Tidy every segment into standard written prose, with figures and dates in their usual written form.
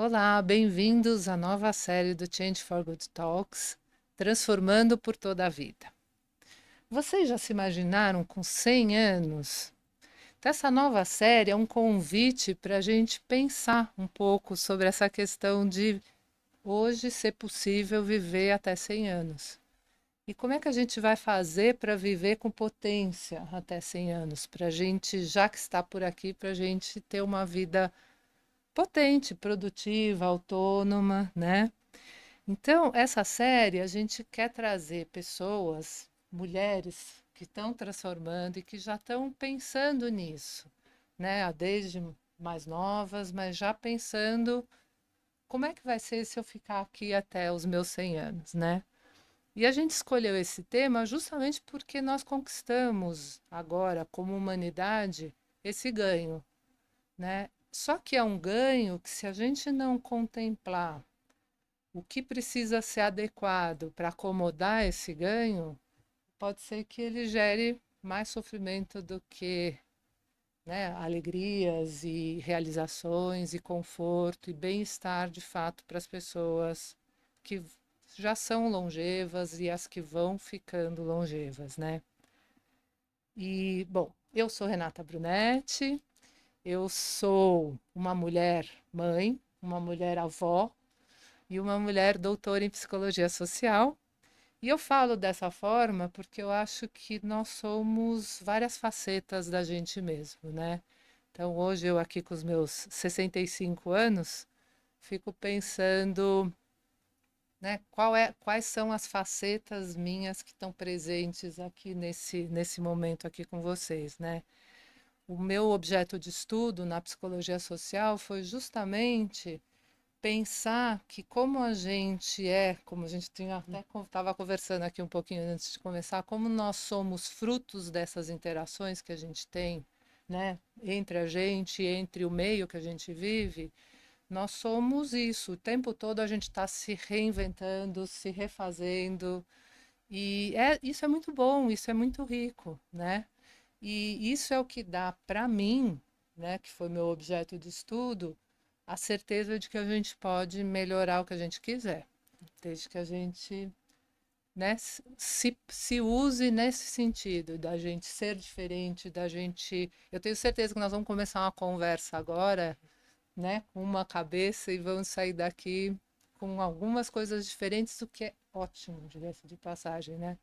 Olá, bem-vindos à nova série do Change for Good Talks, Transformando por toda a Vida. Vocês já se imaginaram com 100 anos? Então, essa nova série é um convite para a gente pensar um pouco sobre essa questão de hoje ser possível viver até 100 anos. E como é que a gente vai fazer para viver com potência até 100 anos? Para a gente, já que está por aqui, para a gente ter uma vida potente, produtiva, autônoma, né? Então, essa série a gente quer trazer pessoas, mulheres que estão transformando e que já estão pensando nisso, né? Desde mais novas, mas já pensando como é que vai ser se eu ficar aqui até os meus 100 anos, né? E a gente escolheu esse tema justamente porque nós conquistamos agora, como humanidade, esse ganho, né? Só que é um ganho que, se a gente não contemplar o que precisa ser adequado para acomodar esse ganho, pode ser que ele gere mais sofrimento do que, né, alegrias e realizações e conforto e bem-estar de fato para as pessoas que já são longevas e as que vão ficando longevas, né? E, bom, eu sou Renata Brunetti, eu sou uma mulher mãe, uma mulher avó e uma mulher doutora em psicologia social. E eu falo dessa forma porque eu acho que nós somos várias facetas da gente mesmo, né? Então, hoje eu aqui com os meus 65 anos, fico pensando, né, quais são as facetas minhas que estão presentes aqui nesse momento aqui com vocês, né? O meu objeto de estudo na psicologia social foi justamente pensar que como a gente é, como a gente tinha até estava conversando aqui um pouquinho antes de começar, como nós somos frutos dessas interações que a gente tem, né, entre a gente, entre o meio que a gente vive, nós somos isso. O tempo todo a gente está se reinventando, se refazendo, e isso é muito bom, isso é muito rico, né? E isso é o que dá para mim, né, que foi meu objeto de estudo, a certeza de que a gente pode melhorar o que a gente quiser, desde que a gente, né, se use nesse sentido, da gente ser diferente, da gente. Eu tenho certeza que nós vamos começar uma conversa agora, né, com uma cabeça e vamos sair daqui com algumas coisas diferentes, o que é ótimo, diga-se de passagem, né?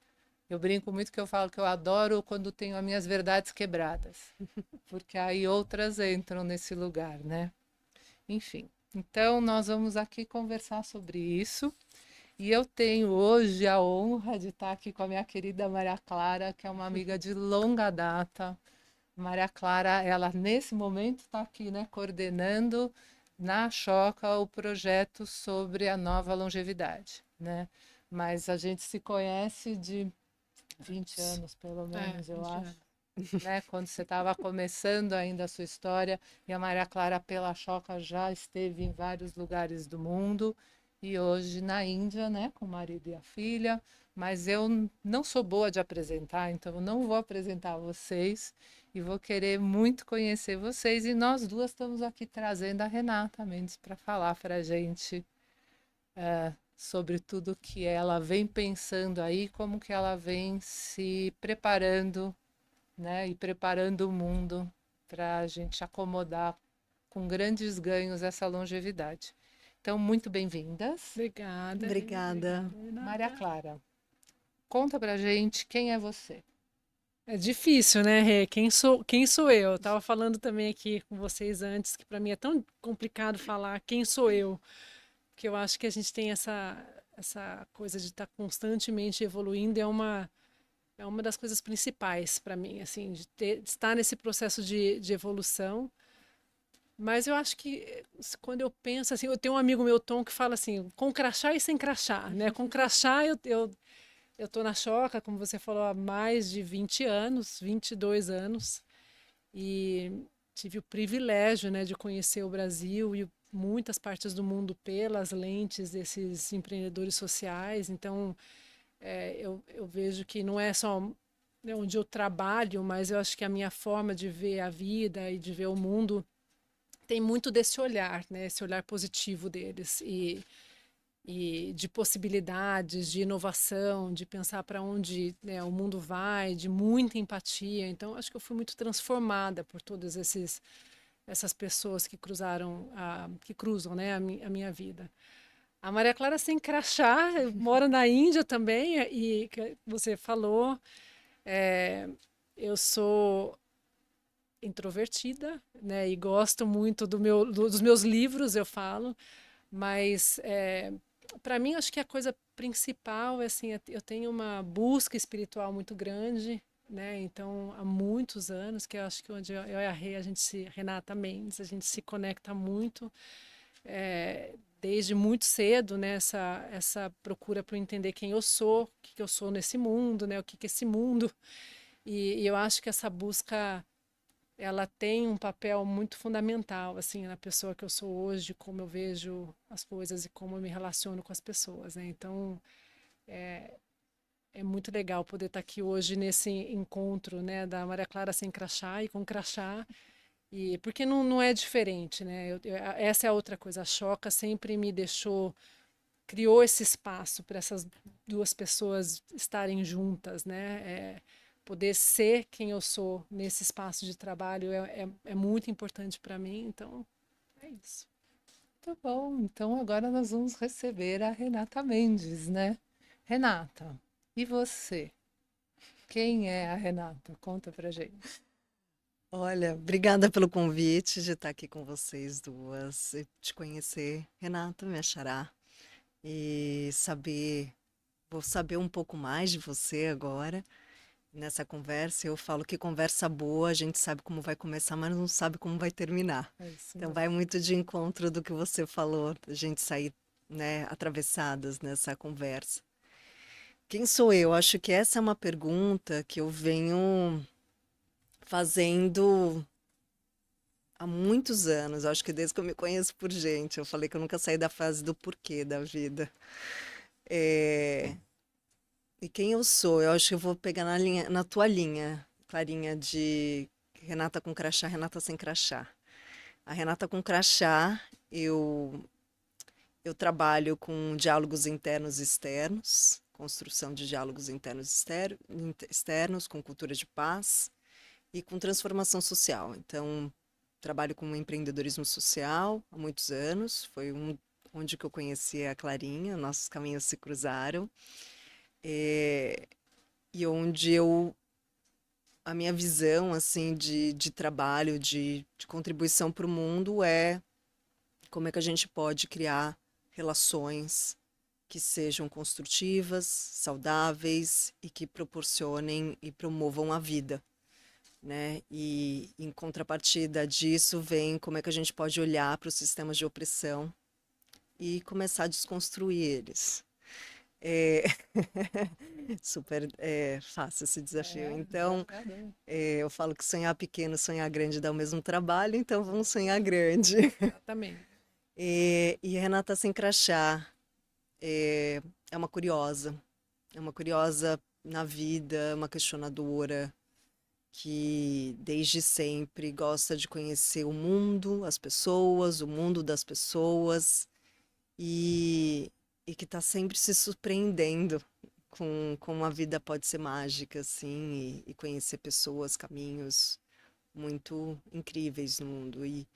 Eu brinco muito que eu falo que eu adoro quando tenho as minhas verdades quebradas, porque aí outras entram nesse lugar, né? Enfim, então nós vamos aqui conversar sobre isso. E eu tenho hoje a honra de estar aqui com a minha querida Maria Clara, que é uma amiga de longa data. Maria Clara, ela nesse momento está aqui, né, coordenando na Choca o projeto sobre a nova longevidade, né? Mas a gente se conhece de 20 anos, pelo menos, eu 20 acho, anos. né? Quando você estava começando ainda a sua história, e a Maria Clara pela Choca já esteve em vários lugares do mundo, e hoje na Índia, né, com o marido e a filha. Mas eu não sou boa de apresentar, então eu não vou apresentar vocês e vou querer muito conhecer vocês. E nós duas estamos aqui trazendo a Renata Mendes para falar para a gente sobre tudo que ela vem pensando aí, como que ela vem se preparando, né, e preparando o mundo para a gente acomodar com grandes ganhos essa longevidade. Então, muito bem-vindas. Obrigada. Obrigada. Obrigada, Maria Renata. Clara, conta pra gente quem é você. É difícil, né, Rê? Quem sou eu? Eu tava falando também aqui com vocês antes que para mim é tão complicado falar quem sou eu, porque eu acho que a gente tem essa coisa de estar constantemente evoluindo é uma das coisas principais para mim, assim, de estar nesse processo de evolução. Mas eu acho que quando eu penso assim, eu tenho um amigo meu, Tom, que fala assim, com crachá e sem crachá, né? Com crachá eu tô na Choca, como você falou, há mais de 20 anos, 22 anos, e tive o privilégio, né, de conhecer o Brasil e muitas partes do mundo pelas lentes desses empreendedores sociais. Então, eu vejo que não é só, né, onde eu trabalho, mas eu acho que a minha forma de ver a vida e de ver o mundo tem muito desse olhar, né? Esse olhar positivo deles e de possibilidades, de inovação, de pensar para onde, né, o mundo vai, de muita empatia. Então, acho que eu fui muito transformada por todas essas pessoas que que cruzam, né, a minha vida. A Maria Clara sem crachá, mora na Índia também, e que você falou, é, eu sou introvertida, né, e gosto muito dos meus livros, eu falo, mas para mim acho que a coisa principal é assim, eu tenho uma busca espiritual muito grande, né? Então há muitos anos que eu acho que onde eu e a Rê, Renata Mendes, a gente se conecta muito, desde muito cedo, né? Essa procura por entender quem eu sou, o que eu sou nesse mundo, né? O que é esse mundo, e eu acho que essa busca ela tem um papel muito fundamental assim na pessoa que eu sou hoje, como eu vejo as coisas e como eu me relaciono com as pessoas, né? Então é muito legal poder estar aqui hoje nesse encontro, né, da Maria Clara sem crachá e com crachá, e porque não é diferente, né? Essa é a outra coisa. A Choca sempre me deixou, criou esse espaço para essas duas pessoas estarem juntas, né? Poder ser quem eu sou nesse espaço de trabalho é muito importante para mim, então é isso. Tá bom, então agora nós vamos receber a Renata Mendes, né? Renata, e você? Quem é a Renata? Conta pra gente. Olha, obrigada pelo convite de estar aqui com vocês duas e te conhecer, Renata, minha xará, e vou saber um pouco mais de você agora. Nessa conversa, eu falo que conversa boa, a gente sabe como vai começar, mas não sabe como vai terminar. É isso Então mesmo. vai muito de encontro do que você falou, a gente sair, né, atravessadas nessa conversa. Quem sou eu? Acho que essa é uma pergunta que eu venho fazendo há muitos anos, acho que desde que eu me conheço por gente. Eu falei que eu nunca saí da fase do porquê da vida. É, E quem eu sou? Eu acho que eu vou pegar na tua linha, Clarinha, de Renata com crachá, Renata sem crachá. A Renata com crachá, eu trabalho com diálogos internos e externos, construção de diálogos internos e externos, com cultura de paz e com transformação social. Então, trabalho com empreendedorismo social há muitos anos. Onde que eu conheci a Clarinha, nossos caminhos se cruzaram. E onde a minha visão assim de trabalho, de contribuição para o mundo é como é que a gente pode criar relações que sejam construtivas, saudáveis e que proporcionem e promovam a vida, né? E em contrapartida disso vem como é que a gente pode olhar para os sistemas de opressão e começar a desconstruir eles. É super fácil esse desafio. É, Então, desafiador. eu falo que sonhar pequeno, sonhar grande dá o mesmo trabalho, então vamos sonhar grande. Exatamente. E Renata Sem Crachá é uma curiosa na vida, uma questionadora, que desde sempre gosta de conhecer o mundo, as pessoas, o mundo das pessoas e, e que está sempre se surpreendendo com como a vida pode ser mágica, assim, e conhecer pessoas, caminhos muito incríveis no mundo. E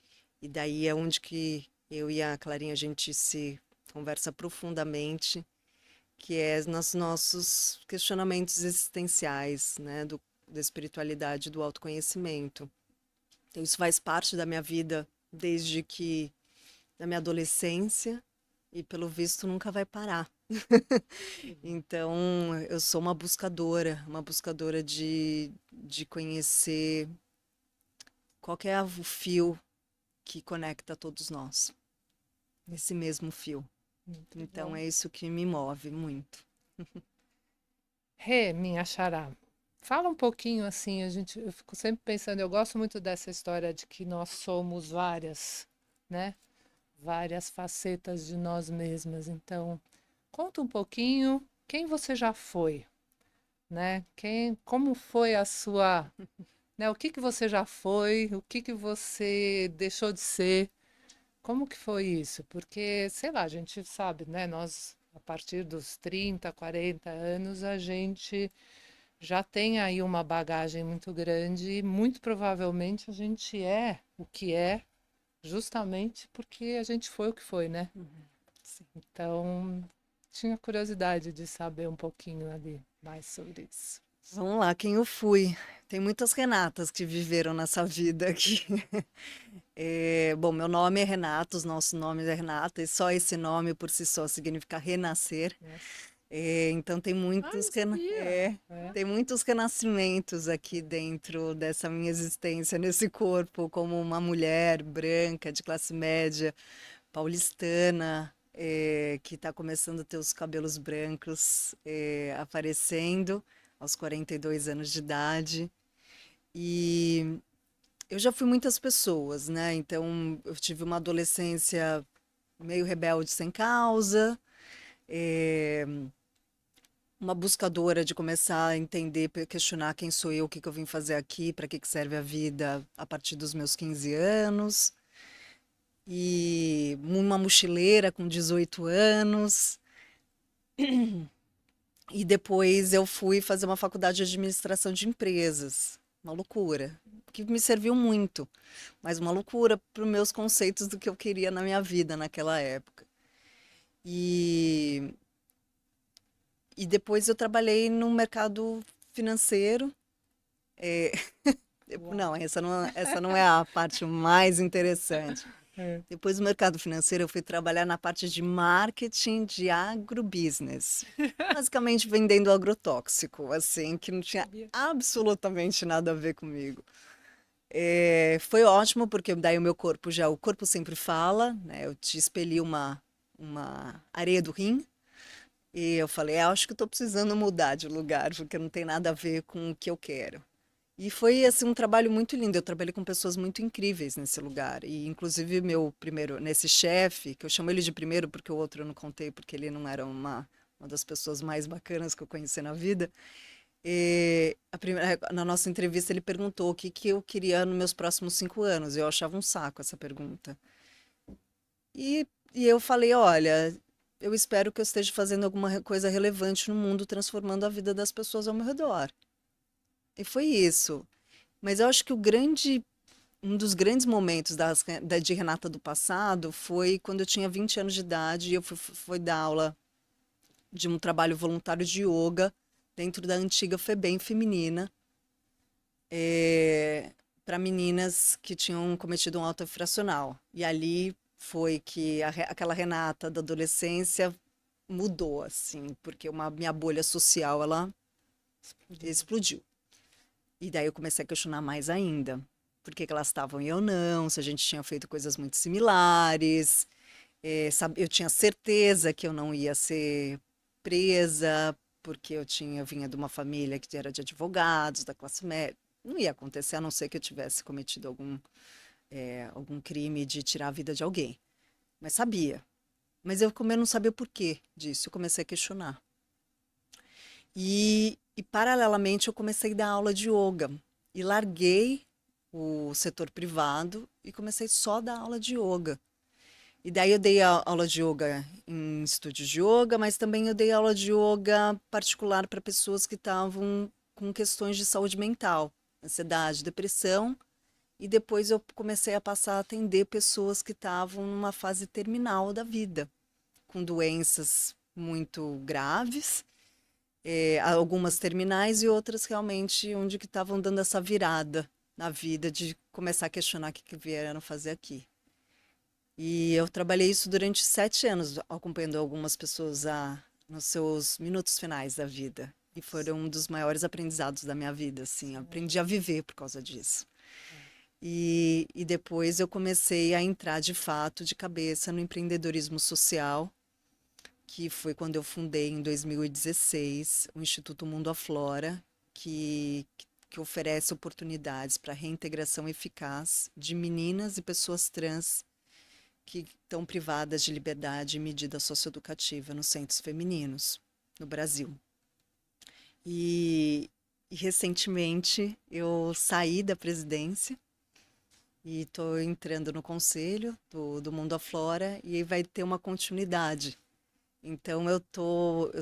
daí é onde que eu e a Clarinha a gente se conversa profundamente, que é nos nossos questionamentos existenciais, né, da espiritualidade, do autoconhecimento. Então, isso faz parte da minha vida desde que da minha adolescência e pelo visto nunca vai parar. Então, eu sou uma buscadora de conhecer qual que é o fio que conecta todos nós, esse mesmo fio. Muito Então, bom. é isso que me move muito. Rê, minha xará, fala um pouquinho assim, eu fico sempre pensando, eu gosto muito dessa história de que nós somos várias, né? Várias facetas de nós mesmas. Então, conta um pouquinho quem você já foi, né? Como foi a sua, né? O que que você já foi, o que que você deixou de ser, como que foi isso? Porque, sei lá, a gente sabe, né? Nós, a partir dos 30, 40 anos, a gente já tem aí uma bagagem muito grande e muito provavelmente a gente é o que é justamente porque a gente foi o que foi, né? Sim. Então, tinha curiosidade de saber um pouquinho ali mais sobre isso. Vamos lá, quem eu fui? Tem muitas Renatas que viveram nessa vida aqui. Bom, meu nome é Renata, os nossos nomes é Renata, e só esse nome por si só significa renascer. Nossa. Então Ah, não sabia. É. tem muitos renascimentos aqui dentro dessa minha existência, nesse corpo, como uma mulher branca, de classe média, paulistana, que está começando a ter os cabelos brancos aparecendo aos 42 anos de idade. E eu já fui muitas pessoas, né? Então, eu tive uma adolescência meio rebelde sem causa, eh, uma buscadora de começar a entender, questionar quem sou eu, o que que eu vim fazer aqui, para que que serve a vida a partir dos meus 15 anos. E uma mochileira com 18 anos. E depois eu fui fazer uma faculdade de administração de empresas. Uma loucura, que me serviu muito, mas uma loucura para os meus conceitos do que eu queria na minha vida naquela época. E, e depois eu trabalhei no mercado financeiro. É, Uau. não, essa não é a parte mais interessante. É. Depois do mercado financeiro, eu fui trabalhar na parte de marketing de agrobusiness. Basicamente vendendo agrotóxico, assim, que não tinha Sabia. absolutamente nada a ver comigo. Foi ótimo, porque daí o meu corpo já, o corpo sempre fala, né? Eu te expeli uma areia do rim, e eu falei, acho que eu tô precisando mudar de lugar, porque não tem nada a ver com o que eu quero. E foi assim um trabalho muito lindo. Eu trabalhei com pessoas muito incríveis nesse lugar. E inclusive meu primeiro, nesse chefe, que eu chamo ele de primeiro porque o outro eu não contei porque ele não era uma das pessoas mais bacanas que eu conheci na vida. Na nossa entrevista ele perguntou o que que eu queria nos meus próximos 5 anos. Eu achava um saco essa pergunta. E eu falei, olha, eu espero que eu esteja fazendo alguma coisa relevante no mundo, transformando a vida das pessoas ao meu redor. E foi isso. Mas eu acho que um dos grandes momentos de Renata do passado foi quando eu tinha 20 anos de idade e eu fui dar aula de um trabalho voluntário de yoga dentro da antiga FEBEM feminina, para meninas que tinham cometido um auto infracional. E ali foi que aquela Renata da adolescência mudou, assim, porque minha bolha social, ela explodiu. E daí eu comecei a questionar mais ainda. Por que que elas estavam e eu não, se a gente tinha feito coisas muito similares. Eu tinha certeza que eu não ia ser presa, porque eu vinha de uma família que era de advogados, da classe média. Não ia acontecer, a não ser que eu tivesse cometido algum crime de tirar a vida de alguém. Mas sabia. Mas eu como eu não sabia o porquê disso, eu comecei a questionar. E paralelamente eu comecei a dar aula de yoga. E larguei o setor privado e comecei só a dar aula de yoga. E daí eu dei aula de yoga em estúdios de yoga, mas também eu dei aula de yoga particular para pessoas que estavam com questões de saúde mental, ansiedade, depressão. E depois eu comecei a passar a atender pessoas que estavam numa fase terminal da vida, com doenças muito graves, algumas terminais e outras realmente onde que estavam dando essa virada na vida de começar a questionar o que que vieram fazer aqui. E eu trabalhei isso durante 7 anos, acompanhando algumas pessoas nos seus minutos finais da vida. E foram um dos maiores aprendizados da minha vida, assim. Aprendi a viver por causa disso. E depois eu comecei a entrar de fato, de cabeça, no empreendedorismo social, que foi quando eu fundei em 2016 o Instituto Mundo Aflora, que oferece oportunidades para reintegração eficaz de meninas e pessoas trans que estão privadas de liberdade e medida socioeducativa nos centros femininos no Brasil. E E recentemente eu saí da presidência e estou entrando no conselho do Mundo Aflora e aí vai ter uma continuidade. Então eu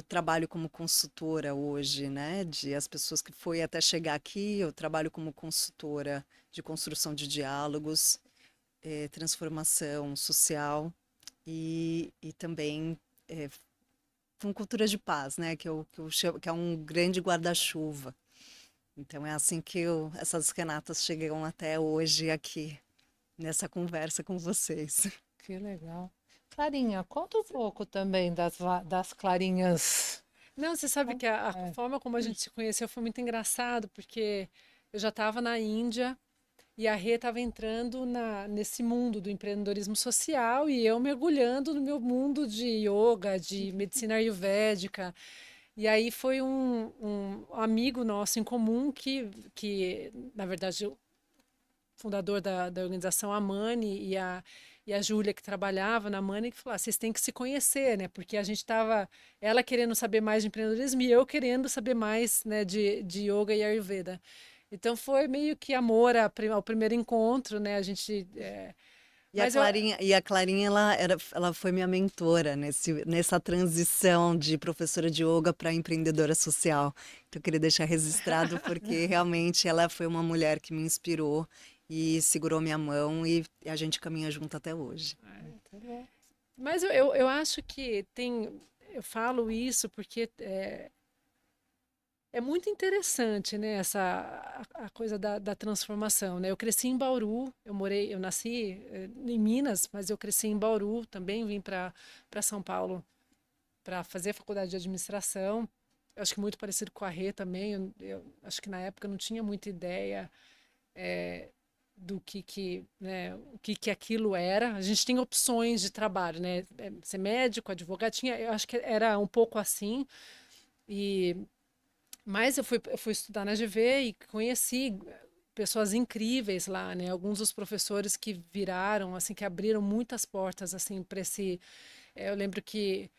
trabalho como consultora hoje, né? De as pessoas que foi até chegar aqui, eu trabalho como consultora de construção de diálogos, transformação social e também com cultura de paz, né? Que eu chamo, que é um grande guarda-chuva. Então é assim que essas Renatas chegam até hoje aqui nessa conversa com vocês. Que legal. Clarinha, conta um pouco também das Clarinhas. Não, você sabe que a É. forma como a gente se conheceu foi muito engraçado, porque eu já estava na Índia e a Rê estava entrando nesse mundo do empreendedorismo social e eu mergulhando no meu mundo de yoga, de medicina ayurvédica. E aí foi um amigo nosso em comum que na verdade, o fundador da organização Amani e a Júlia, que trabalhava na Amani, que falou: "Ah, vocês têm que se conhecer, né? Porque a gente estava, ela querendo saber mais de empreendedorismo e eu querendo saber mais, né, de yoga e Ayurveda. Então foi meio que amor ao primeiro encontro, né? A gente. Mas eu, E a Clarinha ela foi minha mentora nessa transição de professora de yoga para empreendedora social. Então eu queria deixar registrado porque realmente ela foi uma mulher que me inspirou e segurou minha mão e a gente caminha junto até hoje. Muito bom. mas eu acho que tem. Eu falo isso porque é muito interessante, né, a coisa da transformação, né? Eu cresci em Bauru, eu nasci em Minas, mas eu cresci em Bauru, também vim para São Paulo para fazer a faculdade de administração. Eu acho que muito parecido com a Rê também. Eu acho que na época eu não tinha muita ideia do né, o que aquilo era. A gente tinha opções de trabalho, né? Ser médico, advogado, eu acho que era um pouco assim. E mas eu fui estudar na GV e conheci pessoas incríveis lá, né? Alguns dos professores que viraram, assim, que abriram muitas portas, assim, para esse. Eu lembro que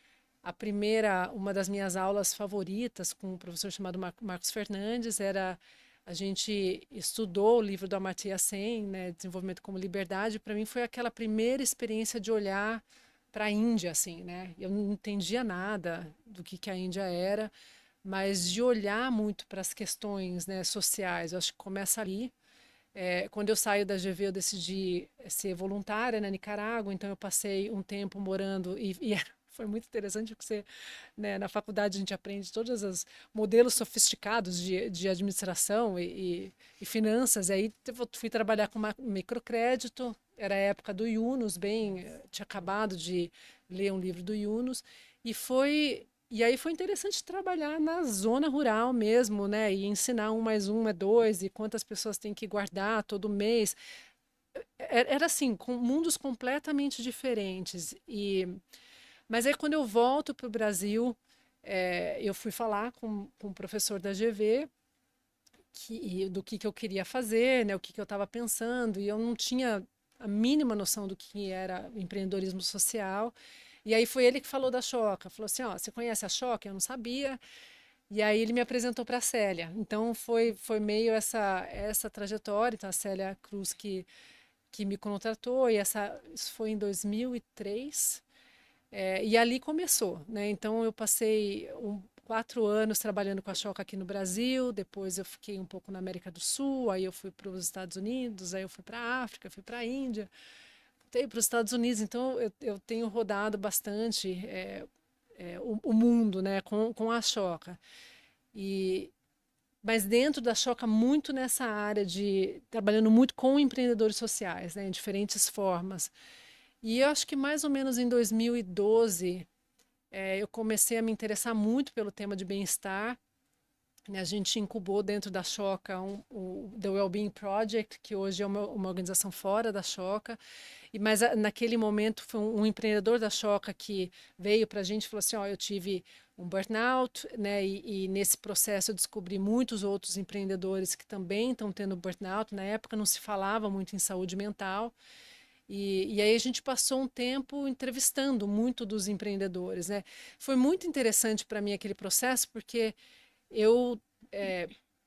uma das minhas aulas favoritas com um professor chamado Marcos Fernandes era a gente estudou o livro do Amartya Sen, né? Desenvolvimento como Liberdade. Para mim foi aquela primeira experiência de olhar para a Índia, assim, né? Eu não entendia nada do que a Índia era, mas de olhar muito para as questões, né, sociais. Eu acho que começa ali. Quando eu saio da GV, eu decidi ser voluntária na Nicarágua, então eu passei um tempo morando foi muito interessante porque você, né, na faculdade a gente aprende todos os modelos sofisticados de administração e finanças. E aí eu fui trabalhar com microcrédito, era a época do Yunus, tinha acabado de ler um livro do Yunus, e aí foi interessante trabalhar na zona rural mesmo, né? E ensinar um mais um é dois, e quantas pessoas tem que guardar todo mês. Era assim, com mundos completamente diferentes. Mas aí quando eu volto para o Brasil, eu fui falar com o professor da GV do que eu queria fazer, né? O que eu estava pensando, e eu não tinha a mínima noção do que era empreendedorismo social. E aí foi ele que falou da Choca. Falou assim, ó, você conhece a Choca? Eu não sabia. E aí ele me apresentou para a Célia. Então foi meio essa trajetória. Então a Célia Cruz que me contratou, e isso foi em 2003. E ali começou, né? Então eu passei 4 anos trabalhando com a Choca aqui no Brasil, depois eu fiquei um pouco na América do Sul, aí eu fui para os Estados Unidos, aí eu fui para a África, fui para a Índia, voltei para os Estados Unidos. Então eu tenho rodado bastante o mundo, né, com a Choca. E, mas dentro da Choca, muito nessa área de trabalhando muito com empreendedores sociais, né, em diferentes formas. E eu acho que mais ou menos em 2012 eu comecei a me interessar muito pelo tema de bem-estar, né. A gente incubou dentro da Choca o The Wellbeing Project, que hoje é uma organização fora da Choca. Mas naquele momento foi um empreendedor da Choca que veio para a gente e falou assim: ó, eu tive um burnout, né? E nesse processo eu descobri muitos outros empreendedores que também estão tendo burnout. Na época não se falava muito em saúde mental. E aí a gente passou um tempo entrevistando muito dos empreendedores, né? Foi muito interessante para mim aquele processo, porque eu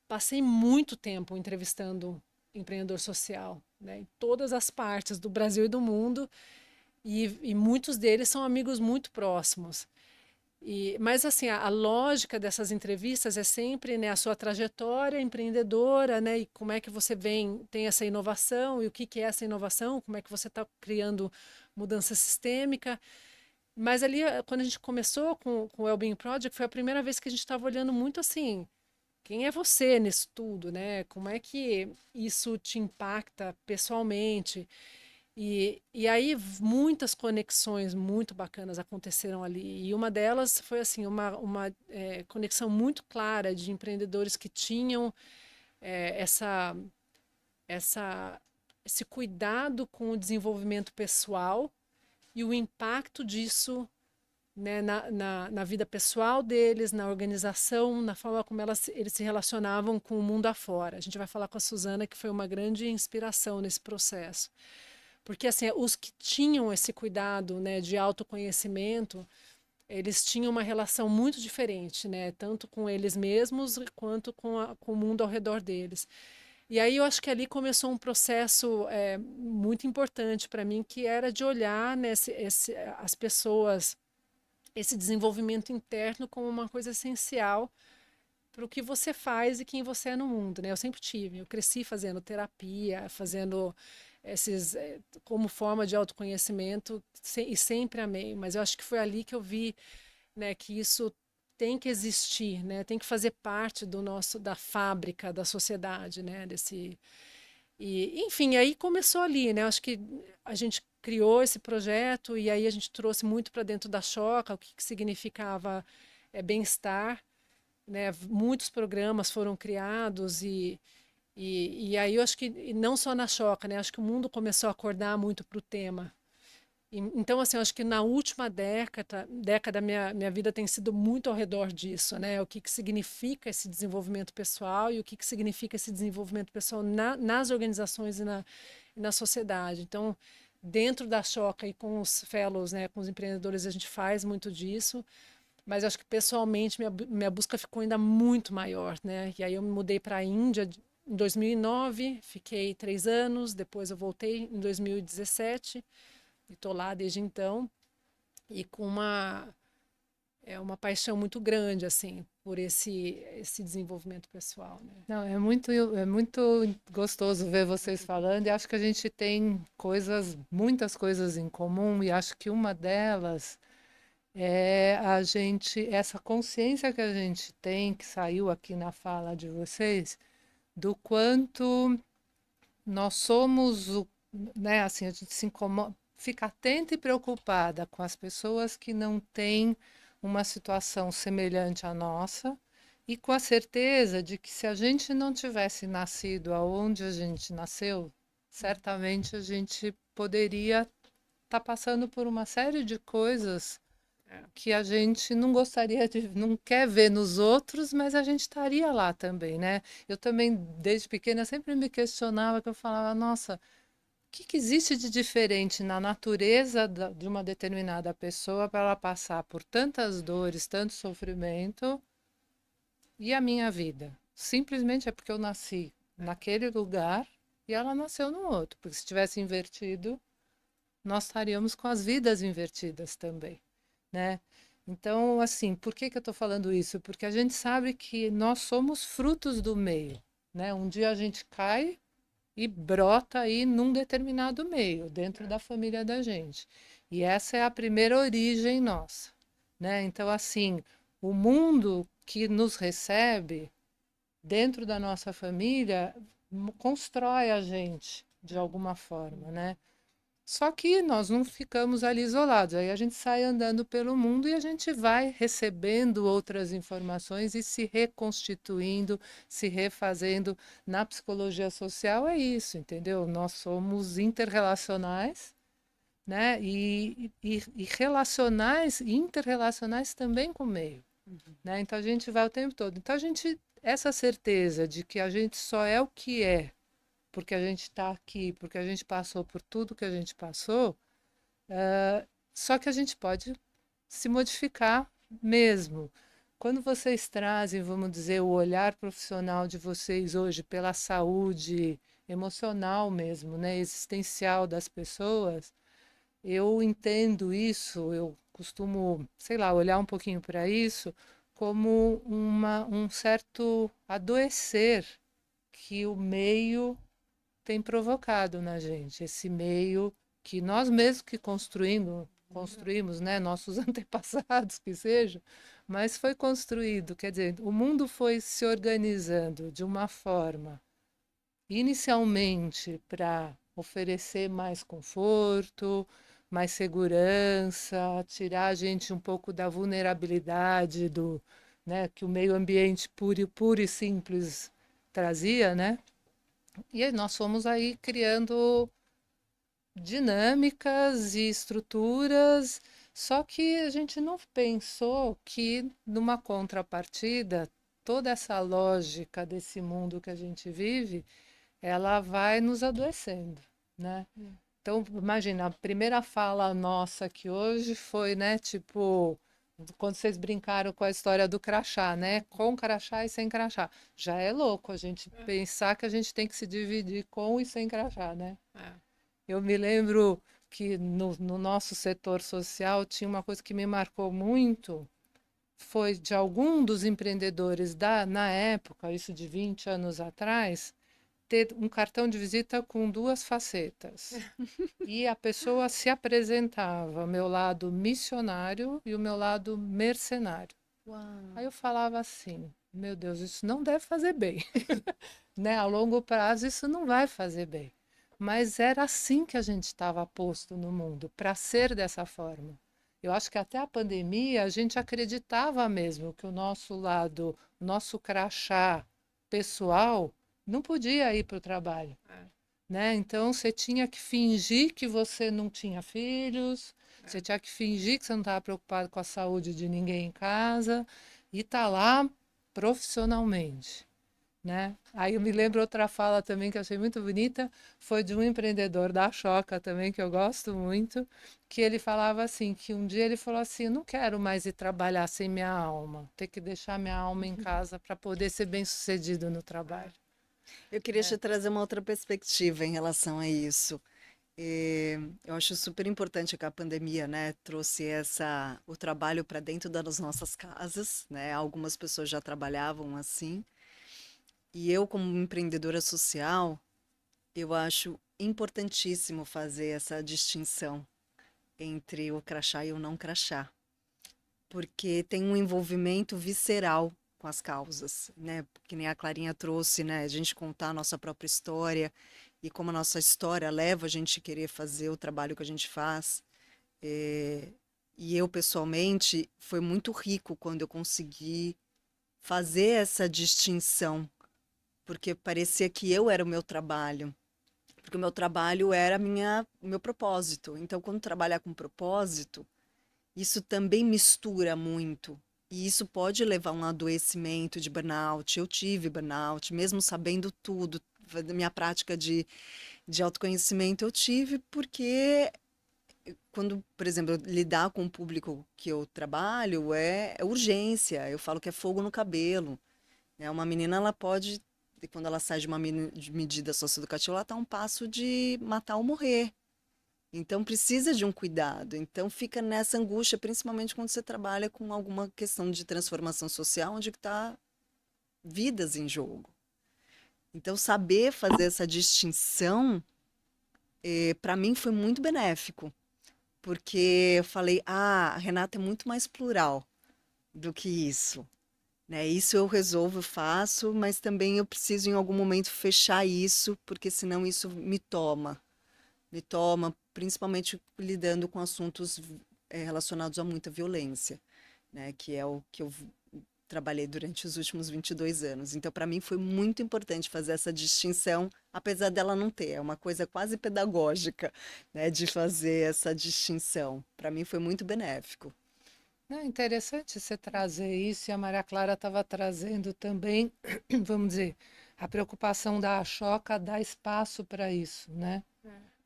passei muito tempo entrevistando empreendedor social, né, em todas as partes do Brasil e do mundo, e muitos deles são amigos muito próximos. Mas assim, a lógica dessas entrevistas é sempre, né, a sua trajetória empreendedora, né, e como é que você tem essa inovação, e o que é essa inovação, como é que você está criando mudança sistêmica. Mas ali, quando a gente começou com o Wellbeing Project, foi a primeira vez que a gente estava olhando muito assim, quem é você nisso tudo, né? Como é que isso te impacta pessoalmente? E aí muitas conexões muito bacanas aconteceram ali. E uma delas foi assim, uma conexão muito clara de empreendedores que tinham é, essa, essa, esse cuidado com o desenvolvimento pessoal e o impacto disso, né, na vida pessoal deles, na organização, na forma como eles se relacionavam com o mundo afora. A gente vai falar com a Suzana, que foi uma grande inspiração nesse processo. Porque assim, os que tinham esse cuidado, né, de autoconhecimento, eles tinham uma relação muito diferente, né, tanto com eles mesmos quanto com o mundo ao redor deles. E aí eu acho que ali começou um processo muito importante para mim, que era de olhar, né, as pessoas, esse desenvolvimento interno como uma coisa essencial para o que você faz e quem você é no mundo, né? Eu cresci fazendo terapia, fazendo como forma de autoconhecimento e sempre amei, mas eu acho que foi ali que eu vi, né, que isso tem que existir, né? Tem que fazer parte da fábrica da sociedade, né? Enfim, aí começou ali, né? Acho que a gente criou esse projeto e aí a gente trouxe muito para dentro da Choca, o que significava bem-estar, né? Muitos programas foram criados e aí eu acho que e não só na Choca, né? Acho que o mundo começou a acordar muito para o tema. Então, assim, eu acho que na última década minha vida tem sido muito ao redor disso, né? O que significa esse desenvolvimento pessoal e o que significa esse desenvolvimento pessoal nas organizações e na sociedade. Então, dentro da Choca e com os fellows, né, com os empreendedores, a gente faz muito disso. Mas eu acho que pessoalmente minha busca ficou ainda muito maior, né? E aí eu me mudei para a Índia em 2009, fiquei 3 anos, depois eu voltei em 2017 e estou lá desde então e com uma paixão muito grande assim por esse desenvolvimento pessoal, né? Não, é muito gostoso ver vocês falando, e acho que a gente tem muitas coisas em comum, e acho que uma delas é essa consciência que a gente tem, que saiu aqui na fala de vocês, do quanto nós somos né, assim, a gente se incomoda, fica atenta e preocupada com as pessoas que não têm uma situação semelhante à nossa, e com a certeza de que se a gente não tivesse nascido aonde a gente nasceu, certamente a gente poderia estar passando por uma série de coisas que a gente não gostaria não quer ver nos outros, mas a gente estaria lá também, né? Eu também, desde pequena, sempre me questionava, que eu falava, nossa, o que existe de diferente na natureza de uma determinada pessoa para ela passar por tantas dores, tanto sofrimento, e a minha vida? Simplesmente é porque eu nasci naquele lugar e ela nasceu no outro, porque se tivesse invertido, nós estaríamos com as vidas invertidas também, né? Então, assim, por que eu estou falando isso? Porque a gente sabe que nós somos frutos do meio, né? Um dia a gente cai e brota aí num determinado meio, dentro da família da gente. E essa é a primeira origem nossa, né? Então, assim, o mundo que nos recebe dentro da nossa família constrói a gente de alguma forma, né? Só que nós não ficamos ali isolados, aí a gente sai andando pelo mundo e a gente vai recebendo outras informações e se reconstituindo, se refazendo. Na psicologia social é isso, entendeu? Nós somos interrelacionais, né? E relacionais, interrelacionais também com o meio, né? Então a gente vai o tempo todo. Então essa certeza de que a gente só é o que é porque a gente está aqui, porque a gente passou por tudo que a gente passou, só que a gente pode se modificar mesmo. quando vocês trazem, vamos dizer, o olhar profissional de vocês hoje pela saúde emocional mesmo, né, existencial das pessoas, eu entendo isso, eu costumo, sei lá, olhar um pouquinho para isso como um certo adoecer que o meio tem provocado na gente, esse meio que nós mesmos que construímos, né, nossos antepassados que seja, mas foi construído, quer dizer, o mundo foi se organizando de uma forma inicialmente para oferecer mais conforto, mais segurança, tirar a gente um pouco da vulnerabilidade do, né, que o meio ambiente puro e simples trazia, né? E aí nós fomos aí criando dinâmicas e estruturas, só que a gente não pensou que numa contrapartida, toda essa lógica desse mundo que a gente vive, ela vai nos adoecendo, né? Então, imagina, a primeira fala nossa aqui hoje foi, né, tipo, quando vocês brincaram com a história do crachá, né? Com crachá e sem crachá. Já é louco a gente pensar que a gente tem que se dividir com e sem crachá, né? É. Eu me lembro que no nosso setor social tinha uma coisa que me marcou muito, foi de algum dos empreendedores na época, isso de 20 anos atrás, ter um cartão de visita com duas facetas. E a pessoa se apresentava, o meu lado missionário e o meu lado mercenário. Uau. Aí eu falava assim, meu Deus, isso não deve fazer bem. Né? A longo prazo isso não vai fazer bem. Mas era assim que a gente estava posto no mundo, para ser dessa forma. Eu acho que até a pandemia a gente acreditava mesmo que o nosso lado, o nosso crachá pessoal não podia ir para o trabalho, É. né? Então você tinha que fingir que você não tinha filhos, você tinha que fingir que você não estava preocupado com a saúde de ninguém em casa e tá lá profissionalmente, né? Aí eu me lembro outra fala também que eu achei muito bonita, foi de um empreendedor da Choca também, que eu gosto muito, que ele falava assim, que um dia ele falou assim, eu não quero mais ir trabalhar sem minha alma, ter que deixar minha alma em casa para poder ser bem-sucedido no trabalho. Eu queria te trazer uma outra perspectiva em relação a isso. Eu acho super importante que a pandemia, né, trouxe o trabalho para dentro das nossas casas, né? Algumas pessoas já trabalhavam assim. E eu, como empreendedora social, eu acho importantíssimo fazer essa distinção entre o crachá e o não crachá, porque tem um envolvimento visceral com as causas, né? Que nem a Clarinha trouxe, né? A gente contar a nossa própria história e como a nossa história leva a gente a querer fazer o trabalho que a gente faz. É, E eu, pessoalmente, foi muito rico quando eu consegui fazer essa distinção, porque parecia que eu era o meu trabalho, porque o meu trabalho era o meu propósito. Então, quando trabalhar com propósito, isso também mistura muito. E isso pode levar a um adoecimento de burnout. Eu tive burnout, mesmo sabendo tudo. Da minha prática de autoconhecimento eu tive, porque quando, por exemplo, lidar com o público que eu trabalho é urgência. Eu falo que é fogo no cabelo. Né? Uma menina, ela pode, quando ela sai de uma de medida socioeducativa, ela está a um passo de matar ou morrer. Então precisa de um cuidado. Então fica nessa angústia, principalmente quando você trabalha com alguma questão de transformação social, onde está vidas em jogo. Então saber fazer essa distinção, para mim foi muito benéfico, porque eu falei, a Renata é muito mais plural do que isso. Né? Isso eu resolvo, eu faço, mas também eu preciso em algum momento fechar isso, porque senão isso me toma, principalmente lidando com assuntos relacionados a muita violência, né? Que é o que eu trabalhei durante os últimos 22 anos. Então, para mim, foi muito importante fazer essa distinção, apesar dela não ter. É uma coisa quase pedagógica, né? De fazer essa distinção. Para mim, foi muito benéfico. É interessante você trazer isso, e a Maria Clara estava trazendo também, vamos dizer, a preocupação da Choca dar espaço para isso, né?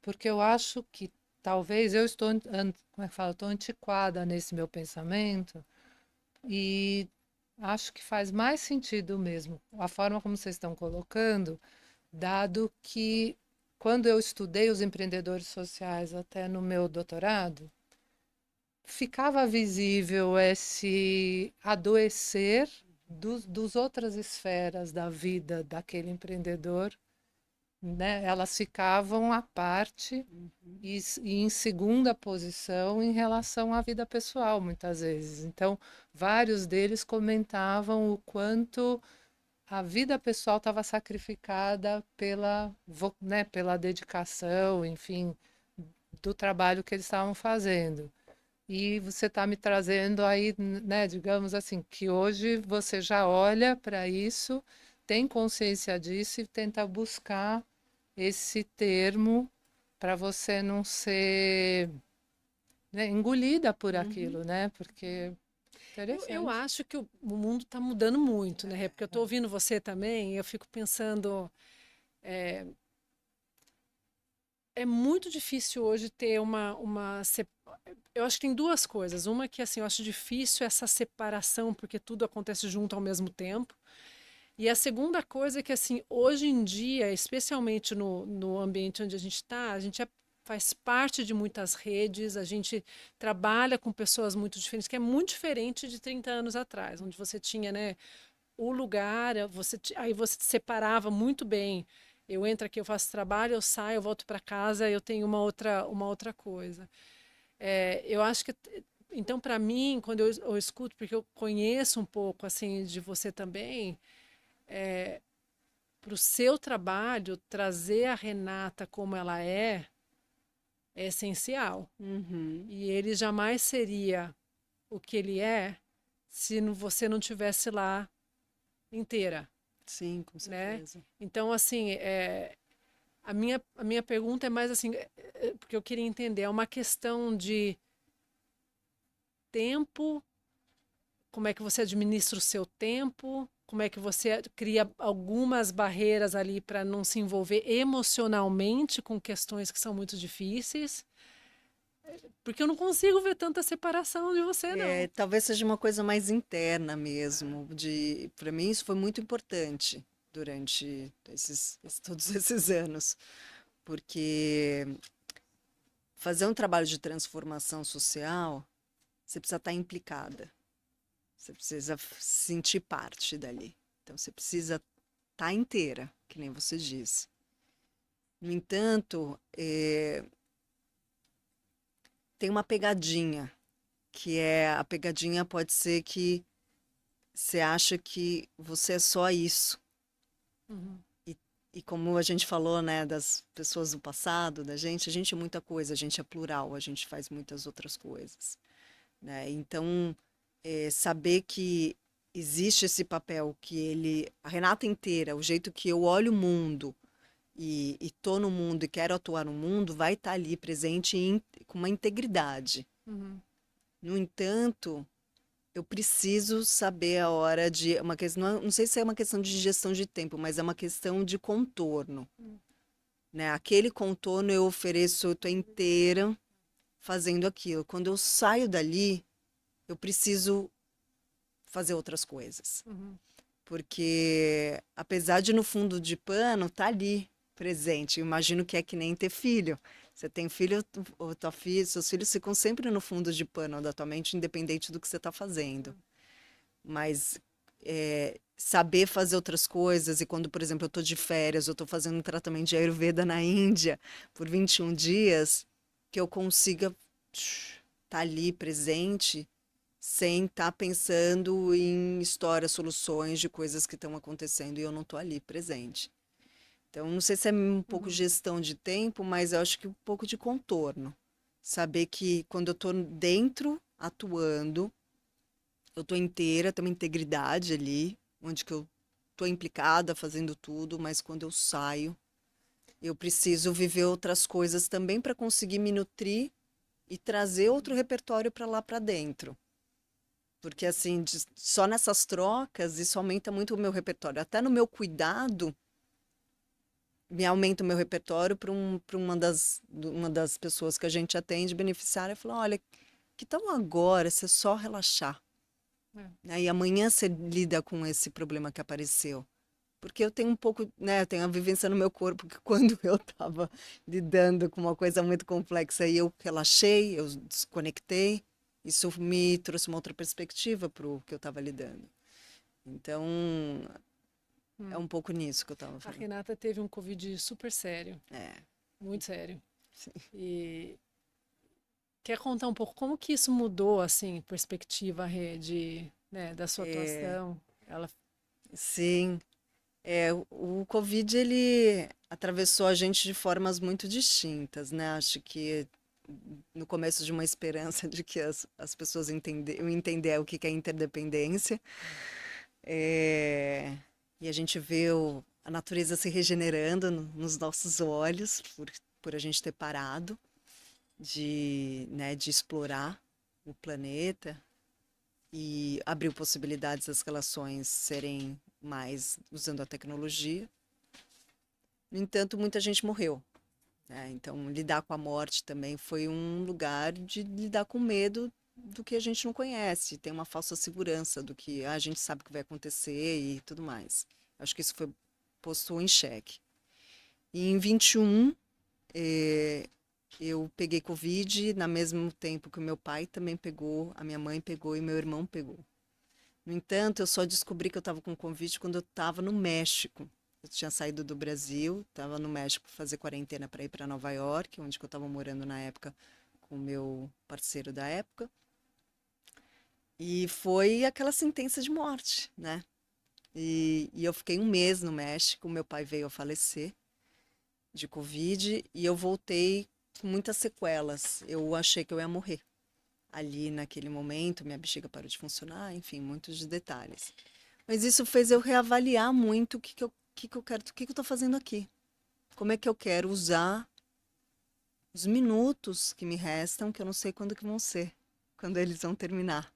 Porque eu acho que talvez eu como é que fala? Estou antiquada nesse meu pensamento e acho que faz mais sentido mesmo, a forma como vocês estão colocando, dado que quando eu estudei os empreendedores sociais até no meu doutorado, ficava visível esse adoecer dos outras esferas da vida daquele empreendedor, né? Elas ficavam à parte e em segunda posição em relação à vida pessoal, muitas vezes. Então, vários deles comentavam o quanto a vida pessoal estava sacrificada né, pela dedicação, enfim, do trabalho que eles estavam fazendo. E você está me trazendo aí, né, digamos assim, que hoje você já olha para isso, tem consciência disso e tenta buscar esse termo para você não ser, né, engolida por Uhum. aquilo, né? Porque Eu interessante. acho que o mundo está mudando muito, né? Porque eu estou ouvindo você também e eu fico pensando, é muito difícil hoje ter eu acho que tem duas coisas. Uma que, assim, eu acho difícil essa separação, porque tudo acontece junto ao mesmo tempo. E a segunda coisa é que, assim, hoje em dia, especialmente no ambiente onde a gente está, faz parte de muitas redes, a gente trabalha com pessoas muito diferentes, que é muito diferente de 30 anos atrás, onde você tinha, né, o lugar, aí você se separava muito bem. Eu entro aqui, eu faço trabalho, eu saio, eu volto para casa, eu tenho uma outra coisa. Eu acho que então para mim, quando eu escuto, porque eu conheço um pouco assim de você também, para o seu trabalho trazer a Renata como ela é essencial. Uhum. E ele jamais seria o que ele é se você não tivesse lá inteira, Sim, com né? certeza. Então, assim, a minha pergunta é mais assim, porque eu queria entender, é uma questão de tempo, como é que você administra o seu tempo, como é que você cria algumas barreiras ali para não se envolver emocionalmente com questões que são muito difíceis, porque eu não consigo ver tanta separação de você, não. Talvez seja uma coisa mais interna mesmo. Para mim isso foi muito importante durante todos esses anos, porque fazer um trabalho de transformação social, você precisa estar implicada, você precisa sentir parte dali. Então você precisa estar inteira, que nem você disse. No entanto, tem uma pegadinha, que é a pegadinha pode ser que você acha que você é só isso. Uhum, E, e como a gente falou, né, das pessoas do passado, da a gente é muita coisa, a gente é plural, a gente faz muitas outras coisas, né? Então, saber que existe esse papel que a Renata inteira, o jeito que eu olho o mundo e tô no mundo e quero atuar no mundo, vai estar ali presente com uma integridade. uhum, No entanto, eu preciso saber a hora de uma questão, não sei se é uma questão de gestão de tempo, mas é uma questão de contorno, né? Aquele contorno eu ofereço, eu tô inteira fazendo aquilo. Quando eu saio dali, eu preciso fazer outras coisas, uhum, porque apesar de no fundo de pano tá ali presente. Eu imagino que é que nem ter filho. Você tem filho, ou tua filha, seus filhos ficam sempre no fundo de pano da tua mente, independente do que você está fazendo. Mas saber fazer outras coisas, e quando, por exemplo, eu estou de férias, eu estou fazendo um tratamento de Ayurveda na Índia por 21 dias, que eu consiga estar ali presente sem estar pensando em histórias, soluções de coisas que estão acontecendo e eu não estou ali presente. Então, não sei se é um pouco uhum, gestão de tempo, mas eu acho que um pouco de contorno. Saber que quando eu estou dentro, atuando, eu tô inteira, tenho uma integridade ali, onde que eu tô implicada fazendo tudo, mas quando eu saio, eu preciso viver outras coisas também para conseguir me nutrir e trazer outro repertório para lá para dentro. Porque assim, só nessas trocas, isso aumenta muito o meu repertório. Até no meu cuidado, me aumenta o meu repertório para uma das pessoas que a gente atende, beneficiária, falou: olha, que tal agora você só relaxar? né? E amanhã você lida com esse problema que apareceu. Porque eu tenho um pouco, né, eu tenho a vivência no meu corpo que quando eu estava lidando com uma coisa muito complexa e eu relaxei, eu desconectei, isso me trouxe uma outra perspectiva para o que eu estava lidando. Então, é Hum. um pouco nisso que eu estava A falando. Renata teve um Covid super sério, É, muito sério. sim. E quer contar um pouco como que isso mudou, assim, perspectiva, Rê, né, da sua É, atuação? Ela, sim. O Covid, ele atravessou a gente de formas muito distintas, né? Acho que no começo de uma esperança de que as pessoas iam entender o que que é interdependência. É, e a gente vê a natureza se regenerando nos nossos olhos por a gente ter parado né, de explorar o planeta e abriu possibilidades das relações serem mais usando a tecnologia. No entanto, muita gente morreu, né? Então, lidar com a morte também foi um lugar de lidar com medo do que a gente não conhece, tem uma falsa segurança do que a gente sabe que vai acontecer e tudo mais. Acho que isso foi posto em xeque. E em 21, eu peguei Covid, no mesmo tempo que o meu pai também pegou, a minha mãe pegou e meu irmão pegou. No entanto, eu só descobri que eu estava com Covid quando eu estava no México. Eu tinha saído do Brasil, estava no México para fazer quarentena para ir para Nova York, onde eu estava morando na época com o meu parceiro da época. E foi aquela sentença de morte, né? E eu fiquei um mês no México, meu pai veio a falecer de Covid e eu voltei com muitas sequelas. Eu achei que eu ia morrer ali naquele momento, minha bexiga parou de funcionar, enfim, muitos detalhes. Mas isso fez eu reavaliar muito o que eu quero, o que eu estou fazendo aqui. Como é que eu quero usar os minutos que me restam, que eu não sei quando que vão ser, quando eles vão terminar.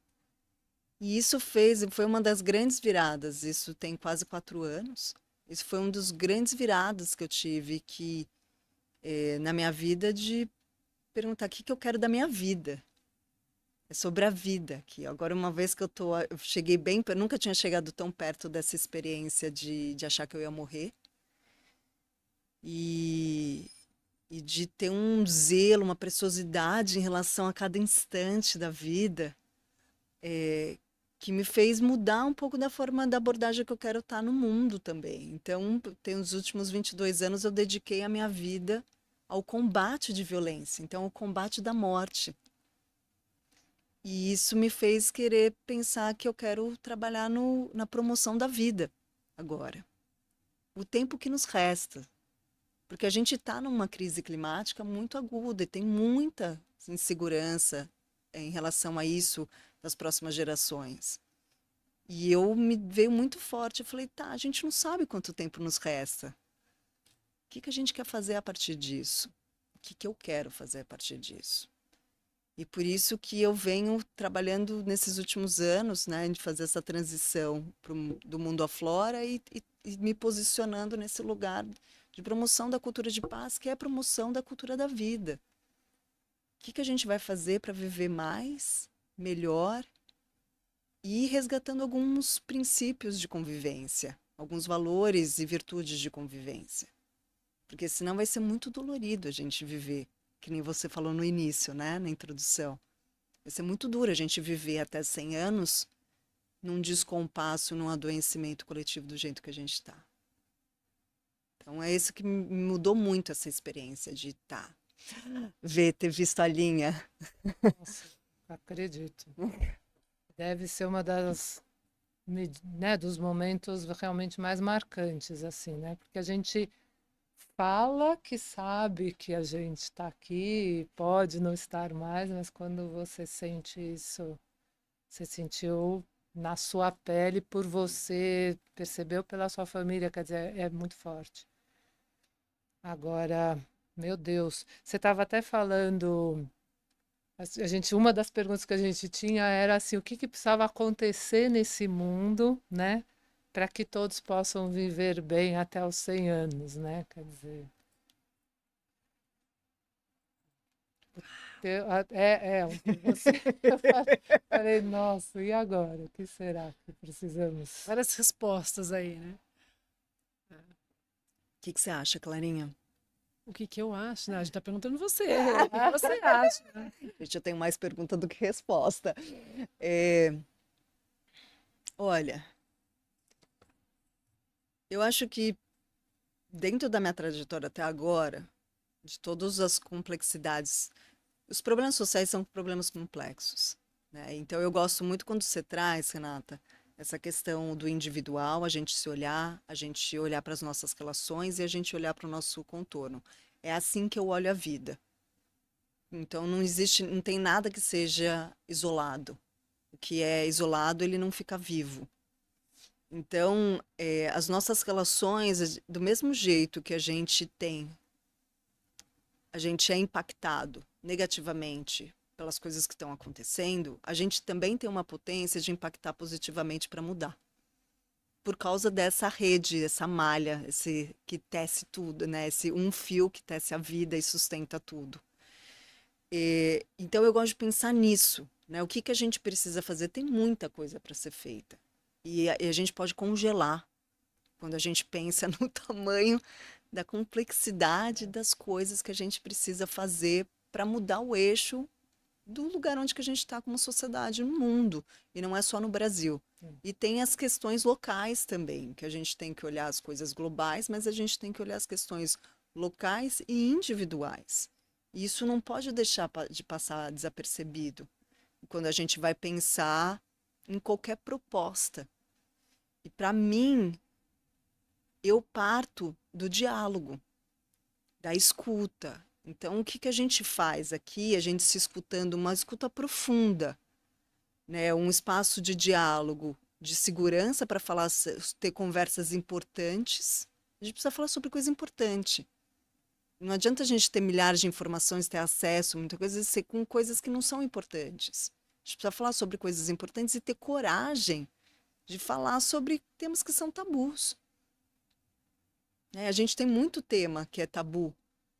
E isso foi uma das grandes viradas, isso tem quase 4 anos. Isso foi um dos grandes viradas que eu tive na minha vida de perguntar o que eu quero da minha vida. É sobre a vida aqui. Agora, uma vez que eu cheguei bem, eu nunca tinha chegado tão perto dessa experiência de achar que eu ia morrer. E, e de ter um zelo, uma preciosidade em relação a cada instante da vida, que me fez mudar um pouco da forma da abordagem que eu quero estar no mundo também. Então, tem os últimos 22 anos eu dediquei a minha vida ao combate de violência, então ao combate da morte. E isso me fez querer pensar que eu quero trabalhar na promoção da vida agora. O tempo que nos resta. Porque a gente está numa crise climática muito aguda e tem muita insegurança em relação a isso das próximas gerações. E eu me veio muito forte. Eu falei, tá, a gente não sabe quanto tempo nos resta. O que a gente quer fazer a partir disso? O que eu quero fazer a partir disso? E por isso que eu venho trabalhando nesses últimos anos, né, de fazer essa transição do mundo à flora e me posicionando nesse lugar de promoção da cultura de paz, que é a promoção da cultura da vida. O que a gente vai fazer para viver mais, melhor e ir resgatando alguns princípios de convivência, alguns valores e virtudes de convivência. Porque senão vai ser muito dolorido a gente viver, que nem você falou no início, né, na introdução. Vai ser muito duro a gente viver até 100 anos num descompasso, num adoecimento coletivo do jeito que a gente está. Então é isso que me mudou muito essa experiência de ter visto a linha. Nossa, acredito. Deve ser uma né, dos momentos realmente mais marcantes, assim, né? Porque a gente fala que sabe que a gente está aqui, pode não estar mais, mas quando você sente isso, você sentiu na sua pele por você, percebeu pela sua família, quer dizer, é muito forte. Agora, meu Deus, você estava até falando, uma das perguntas que a gente tinha era assim, o que que precisava acontecer nesse mundo, né, para que todos possam viver bem até os 100 anos, né? Quer dizer, Você, eu falei, nossa, e agora? O que será que precisamos? Várias respostas aí, né? O que você acha, Clarinha? O que que eu acho? Né? A gente tá perguntando você. O que que você acha? Né? Gente, eu tenho mais pergunta do que resposta. É, olha, eu acho que dentro da minha trajetória até agora, de todas as complexidades, os problemas sociais são problemas complexos, né? Então eu gosto muito quando você traz, Renata, essa questão do individual, a gente olhar para as nossas relações e a gente olhar para o nosso contorno. É assim que eu olho a vida. Então não existe, não tem nada que seja isolado. O que é isolado, ele não fica vivo. Então, as nossas relações, do mesmo jeito que a gente é impactado negativamente pelas coisas que estão acontecendo, a gente também tem uma potência de impactar positivamente para mudar. Por causa dessa rede, essa malha, esse que tece tudo, né? Esse um fio que tece a vida e sustenta tudo. Então eu gosto de pensar nisso, né? O que que a gente precisa fazer? Tem muita coisa para ser feita. E a gente pode congelar quando a gente pensa no tamanho da complexidade das coisas que a gente precisa fazer para mudar o eixo do lugar onde que a gente está como sociedade no mundo, e não é só no Brasil. E tem as questões locais também, que a gente tem que olhar as coisas globais, mas a gente tem que olhar as questões locais e individuais. E isso não pode deixar de passar desapercebido quando a gente vai pensar em qualquer proposta. E para mim, eu parto do diálogo, da escuta. Então, o que que a gente faz aqui? A gente se escutando, uma escuta profunda, né? Um espaço de diálogo, de segurança para falar, ter conversas importantes. A gente precisa falar sobre coisa importante. Não adianta a gente ter milhares de informações, ter acesso, muita coisa, e ser com coisas que não são importantes. A gente precisa falar sobre coisas importantes e ter coragem de falar sobre temas que são tabus. A gente tem muito tema que é tabu,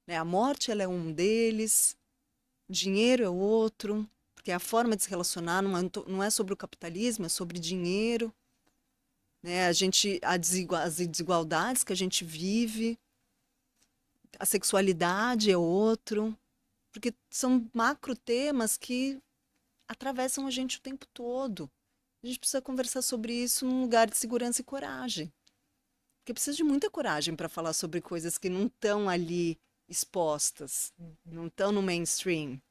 né? A morte ela é um deles, dinheiro é outro, porque a forma de se relacionar não é sobre o capitalismo, é sobre dinheiro, né? As desigualdades que a gente vive, a sexualidade é outro, porque são macro temas que atravessam a gente o tempo todo. A gente precisa conversar sobre isso num lugar de segurança e coragem. Porque precisa de muita coragem para falar sobre coisas que não estão ali expostas, não estão no mainstream.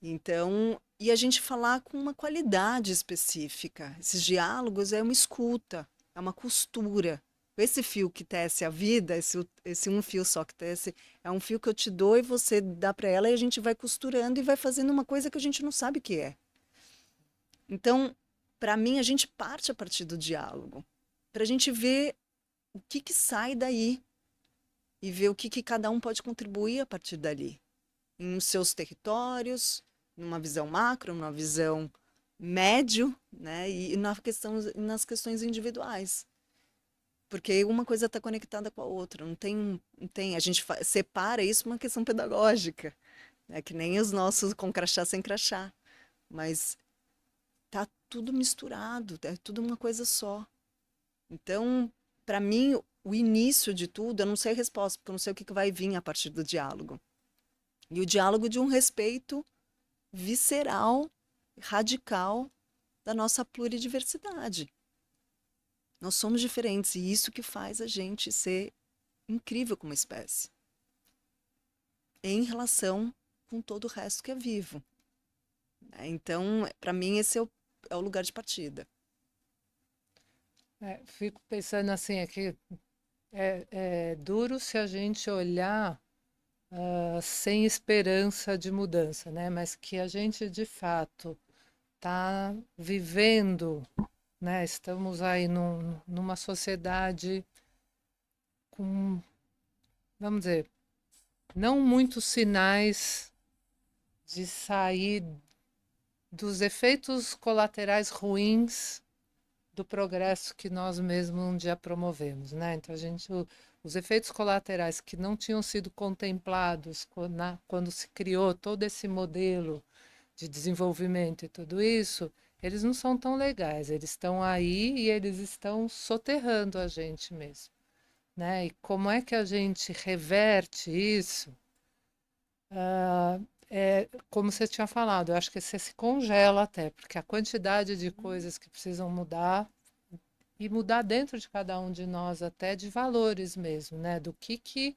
Então, e a gente falar com uma qualidade específica. Esses diálogos é uma escuta, é uma costura. Esse fio que tece a vida, esse um fio só que tece, é um fio que eu te dou e você dá para ela e a gente vai costurando e vai fazendo uma coisa que a gente não sabe o que é. Então, para mim, a gente parte a partir do diálogo, para a gente ver o que que sai daí e ver o que que cada um pode contribuir a partir dali, nos seus territórios, numa visão macro, numa visão médio, né? E nas questões individuais. Porque uma coisa está conectada com a outra. Não tem, a gente separa isso por uma questão pedagógica, né? Que nem os nossos com crachá sem crachá. Mas tá tudo misturado, é tudo uma coisa só. Então, para mim, o início de tudo, eu não sei a resposta, porque eu não sei o que que vai vir a partir do diálogo. E o diálogo de um respeito visceral, radical da nossa pluridiversidade. Nós somos diferentes e isso que faz a gente ser incrível como espécie. Em relação com todo o resto que é vivo. Então, para mim, esse é o lugar de partida. Fico pensando assim, aqui é duro se a gente olhar sem esperança de mudança, né? Mas que a gente de fato está vivendo, né? Estamos aí numa sociedade com, vamos dizer, não muitos sinais de sair dos efeitos colaterais ruins do progresso que nós mesmos um dia promovemos, né? Então os efeitos colaterais que não tinham sido contemplados quando se criou todo esse modelo de desenvolvimento e tudo isso, eles não são tão legais. Eles estão aí e eles estão soterrando a gente mesmo, né? E como é que a gente reverte isso? É, como você tinha falado, eu acho que você se congela até, porque a quantidade de coisas que precisam mudar e mudar dentro de cada um de nós, até de valores mesmo, né? Do que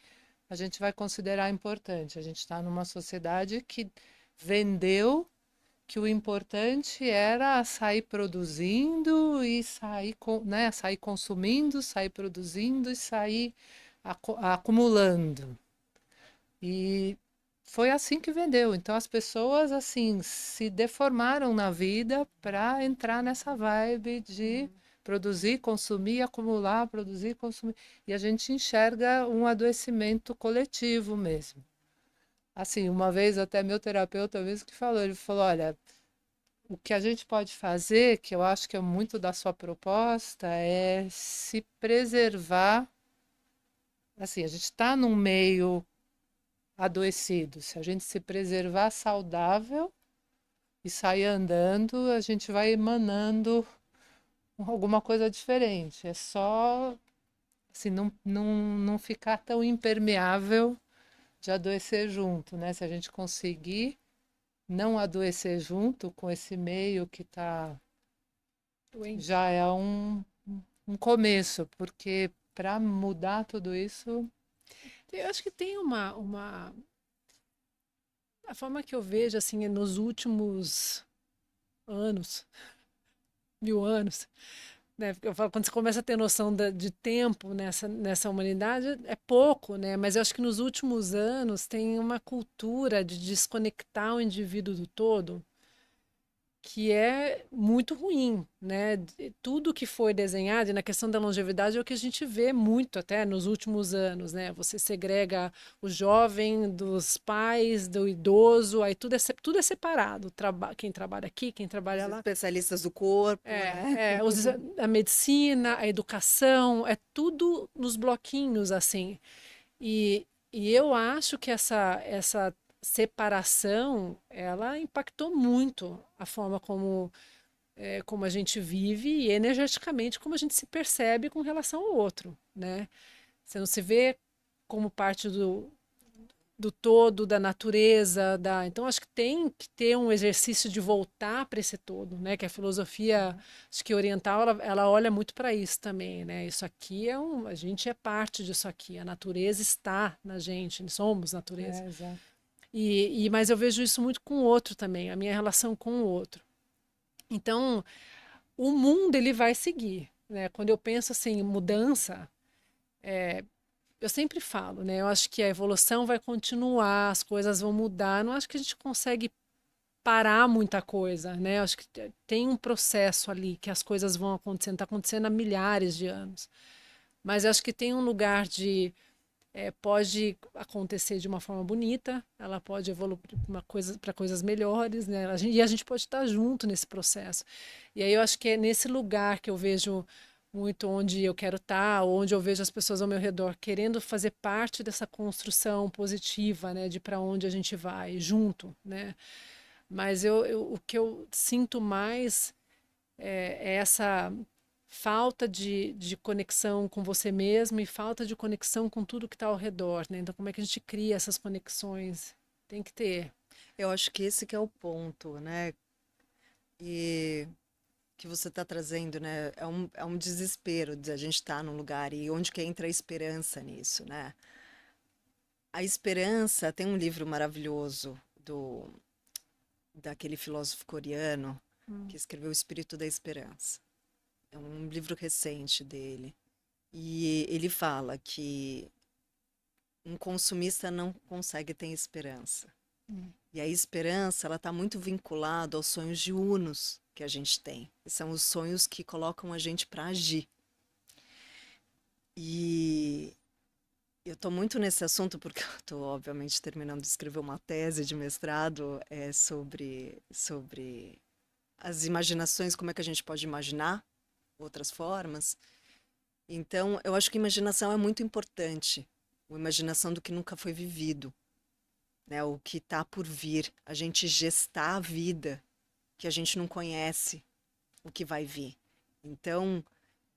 a gente vai considerar importante. A gente está numa sociedade que vendeu que o importante era sair produzindo e sair, né, sair consumindo, sair produzindo e sair acumulando. E foi assim que vendeu. Então as pessoas assim se deformaram na vida para entrar nessa vibe de produzir, consumir, acumular, produzir, consumir. E a gente enxerga um adoecimento coletivo mesmo. Assim, uma vez até meu terapeuta mesmo que falou, ele falou, olha, o que a gente pode fazer, que eu acho que é muito da sua proposta, é se preservar. Assim, a gente está num meio adoecido. Se a gente se preservar saudável e sair andando, a gente vai emanando alguma coisa diferente. É só assim, não ficar tão impermeável de adoecer junto, né? Se a gente conseguir não adoecer junto com esse meio que está Doente. já é um começo, porque para mudar tudo isso, Eu acho que tem a forma que eu vejo, assim, é nos últimos anos, 1000 anos, né? Porque eu falo, quando você começa a ter noção de tempo nessa humanidade, é pouco, né? Mas eu acho que nos últimos anos tem uma cultura de desconectar o indivíduo do todo que é muito ruim, né? Tudo que foi desenhado, e na questão da longevidade é o que a gente vê muito até nos últimos anos, né? Você segrega o jovem dos pais, do idoso, aí tudo é separado. Quem trabalha aqui, quem Os trabalha lá. especialistas do corpo, né? A medicina, a educação, é tudo nos bloquinhos, assim. E eu acho que essa separação, ela impactou muito a forma como a gente vive e energeticamente como a gente se percebe com relação ao outro, né? Você não se vê como parte do todo, da natureza, então acho que tem que ter um exercício de voltar para esse todo, né? Que a filosofia, acho que oriental, ela olha muito para isso também, né? Isso aqui a gente é parte disso aqui, a natureza está na gente, somos natureza. exato. Mas eu vejo isso muito com o outro também, a minha relação com o outro. Então, o mundo ele vai seguir, né? Quando eu penso assim, em mudança, eu sempre falo, né? Eu acho que a evolução vai continuar, as coisas vão mudar. Eu não acho que a gente consegue parar muita coisa, né? Eu acho que tem um processo ali que as coisas vão acontecendo, está acontecendo há milhares de anos. Mas eu acho que tem um lugar de pode acontecer de uma forma bonita, ela pode evoluir para coisas melhores, né? E a gente pode estar junto nesse processo. E aí eu acho que é nesse lugar que eu vejo muito onde eu quero estar, onde eu vejo as pessoas ao meu redor querendo fazer parte dessa construção positiva, né, de para onde a gente vai junto, né? Mas o que eu sinto mais é essa falta de conexão com você mesmo e falta de conexão com tudo que está ao redor, né? Então, como é que a gente cria essas conexões? Tem que ter. Eu acho que esse que é o ponto, né? E que você está trazendo, né? É um desespero de a gente estar num lugar e onde que entra a esperança nisso, né? A esperança tem um livro maravilhoso daquele filósofo coreano que escreveu O Espírito da Esperança. É um livro recente dele. E ele fala que um consumista não consegue ter esperança. E a esperança, ela está muito vinculada aos sonhos de unos que a gente tem. E são os sonhos que colocam a gente para agir. E eu estou muito nesse assunto porque eu estou, obviamente, terminando de escrever uma tese de mestrado sobre as imaginações, como é que a gente pode imaginar outras formas. Então, eu acho que imaginação é muito importante. A imaginação do que nunca foi vivido, né? O que está por vir. A gente gestar a vida que a gente não conhece, o que vai vir. Então,